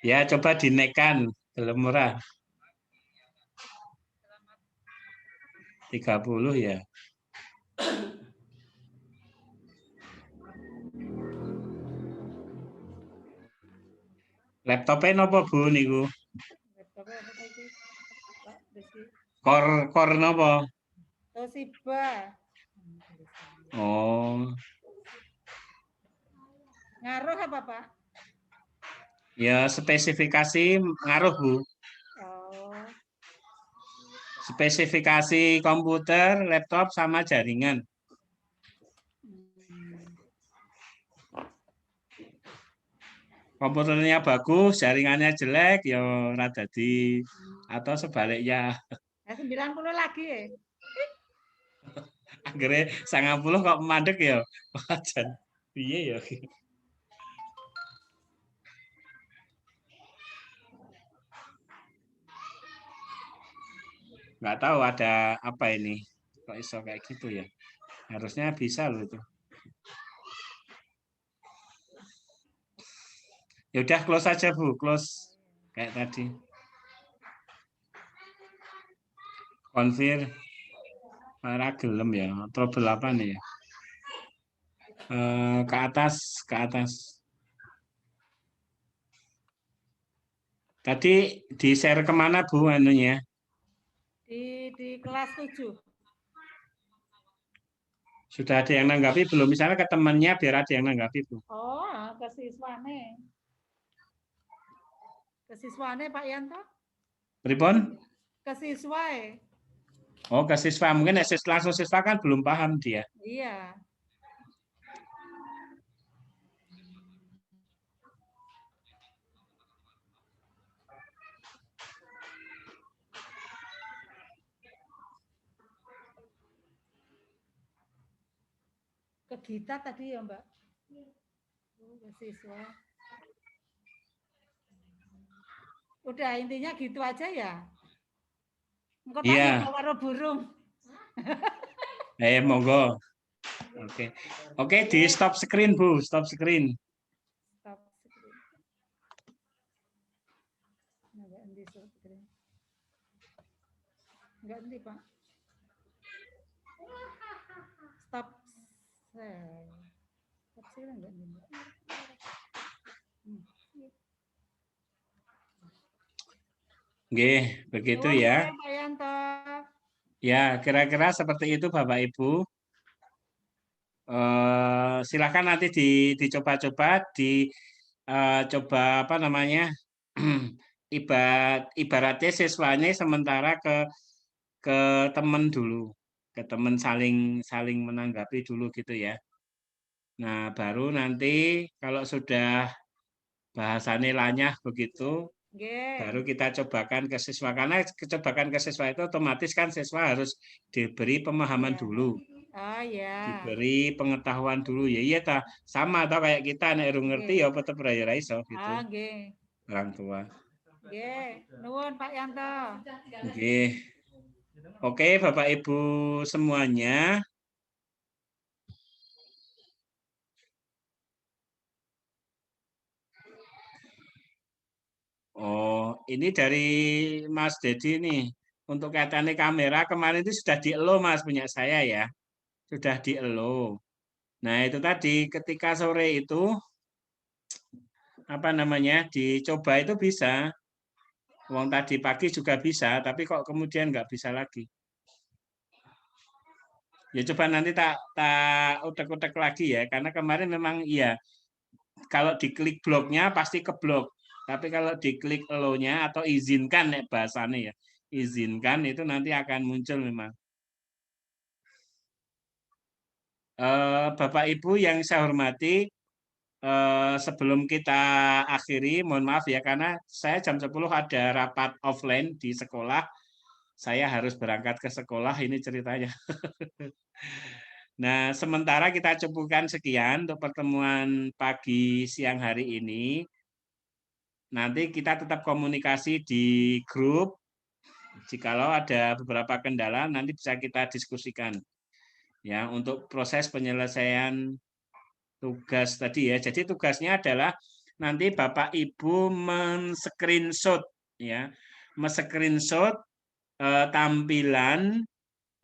Ya coba dinaikkan, belum murah. 30 ya. Laptopnya nopo Bu niku? Laptopnya apa tadi? Pak Desi. Kor nopo? Toshiba. Oh. Ngaruh apa Pak? Ya spesifikasi ngaruh Bu. Oh. Spesifikasi komputer, laptop sama jaringan. Komputernya bagus, jaringannya jelek, ya rada di atau sebaliknya. 90 lagi ya. Akhirnya 90 kok mandek ya. Wajan. Piye ya. Nggak tahu ada apa ini. Kok iso kayak gitu ya? Harusnya bisa loh itu. Ya udah close aja Bu, close kayak tadi. Konfir para gelem ya, trouble apa nih ya? Ke atas, ke atas. Tadi di share kemana Bu anunya? Di kelas 7. Sudah ada yang nanggapi belum? Misalnya ke temannya biar ada yang nanggapi Bu. Oh, ke siswane. Ke siswane Pak Yanto? Pripun? Ke siswa. Oh, ke siswa. Mungkin langsung siswa kan belum paham dia. Iya. Ke Gita tadi ya Mbak? Ke siswa. Udah intinya gitu aja ya. Engko tak Iya. nyoba karo burung. Monggo. Oke. Oke, di stop screen Bu, stop screen. Stop screen. Enggak endi stop screen. Enggak endi, Pak. Stop share. Stop share enggak endi, Mbak. Oke, begitu Nuwun ya. Pak Yanto. Ya, kira-kira seperti itu Bapak Ibu. Silakan nanti dicoba-coba, dicoba apa namanya, ibaratnya siswanya sementara ke teman dulu, ke teman saling menanggapi dulu gitu ya. Nah, baru nanti kalau sudah bahasannya lanyah begitu, baru kita cobakan ke siswa. Karena cobakan ke siswa itu otomatis kan siswa harus diberi pemahaman dulu. Oh ya. Diberi pengetahuan dulu ya. Iya ta, sama atau kayak kita nek ngerti ya tetep ra iso gitu. Ah, nggih. Orang tua. Nggih, nuwun Pak Yanto. Nggih. Oke, Bapak Ibu semuanya. Oh, ini dari Mas Dedi nih. Untuk kaitannya kamera kemarin itu sudah di-elo Mas punya saya ya. Sudah di-elo. Nah, itu tadi ketika sore itu apa namanya? Dicoba itu bisa. Wong tadi pagi juga bisa, tapi kok kemudian nggak bisa lagi. Ya coba nanti tak utek-utek lagi ya, karena kemarin memang iya. Kalau diklik bloknya pasti keblok. Tapi kalau diklik allow-nya atau izinkan nek bahasanya ya, izinkan itu nanti akan muncul memang. Bapak Ibu yang saya hormati, sebelum kita akhiri, mohon maaf ya karena saya jam 10 ada rapat offline di sekolah. Saya harus berangkat ke sekolah ini ceritanya. Nah, sementara kita cukupkan sekian untuk pertemuan pagi siang hari ini. Nanti kita tetap komunikasi di grup. Jikalau ada beberapa kendala, nanti bisa kita diskusikan. Ya, untuk proses penyelesaian tugas tadi ya. Jadi tugasnya adalah nanti Bapak Ibu men-screenshot ya. Men-screenshot tampilan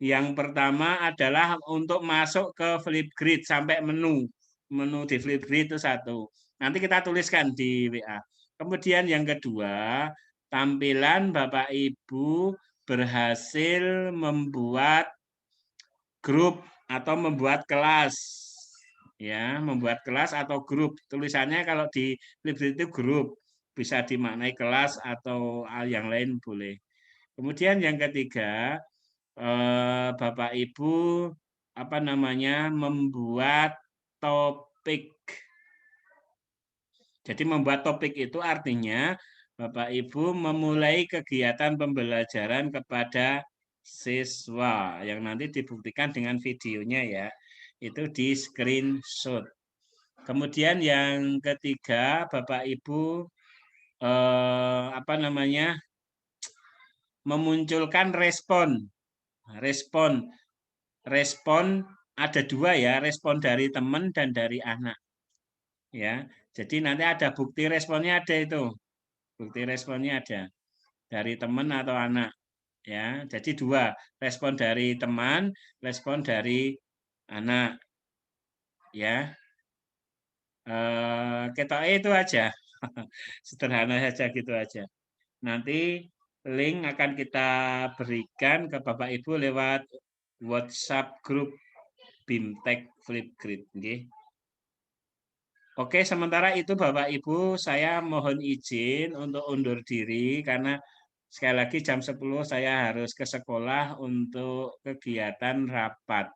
yang pertama adalah untuk masuk ke Flipgrid sampai menu. Menu di Flipgrid itu satu. Nanti kita tuliskan di WA. Kemudian yang kedua, tampilan Bapak Ibu berhasil membuat grup atau membuat kelas. Ya, membuat kelas atau grup. Tulisannya kalau di Flipgrid itu grup, bisa dimaknai kelas atau yang lain boleh. Kemudian yang ketiga, Bapak Ibu apa namanya membuat topik. Jadi membuat topik itu artinya Bapak Ibu memulai kegiatan pembelajaran kepada siswa yang nanti dibuktikan dengan videonya ya. Itu di screenshot. Kemudian yang ketiga Bapak Ibu apa namanya memunculkan respon. Respon ada 2 ya, respon dari teman dan dari anak. Ya, jadi nanti ada bukti responnya ada itu. Bukti responnya ada dari teman atau anak. Ya, jadi 2, respon dari teman, respon dari anak. Ya. Kita itu aja. Sederhana saja gitu aja. Nanti link akan kita berikan ke Bapak Ibu lewat WhatsApp grup BIMTEK Flipgrid. Oke, sementara itu Bapak Ibu, saya mohon izin untuk undur diri karena sekali lagi jam 10 saya harus ke sekolah untuk kegiatan rapat.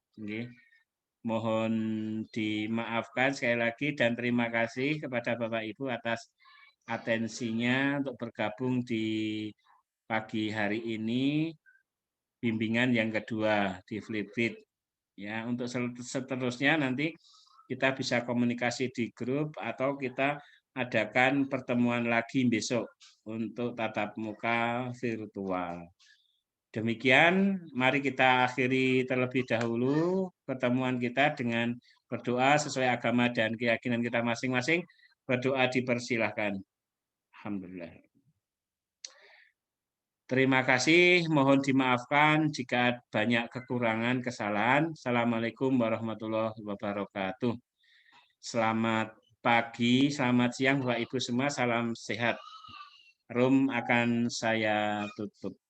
Mohon dimaafkan sekali lagi dan terima kasih kepada Bapak Ibu atas atensinya untuk bergabung di pagi hari ini bimbingan yang kedua di Flipgrid. Ya, untuk seterusnya nanti kita bisa komunikasi di grup atau kita adakan pertemuan lagi besok untuk tatap muka virtual. Demikian, mari kita akhiri terlebih dahulu pertemuan kita dengan berdoa sesuai agama dan keyakinan kita masing-masing. Berdoa dipersilahkan. Alhamdulillah. Terima kasih, mohon dimaafkan jika banyak kekurangan, kesalahan. Assalamualaikum warahmatullahi wabarakatuh. Selamat pagi, selamat siang Bapak Ibu semua, salam sehat. Room akan saya tutup.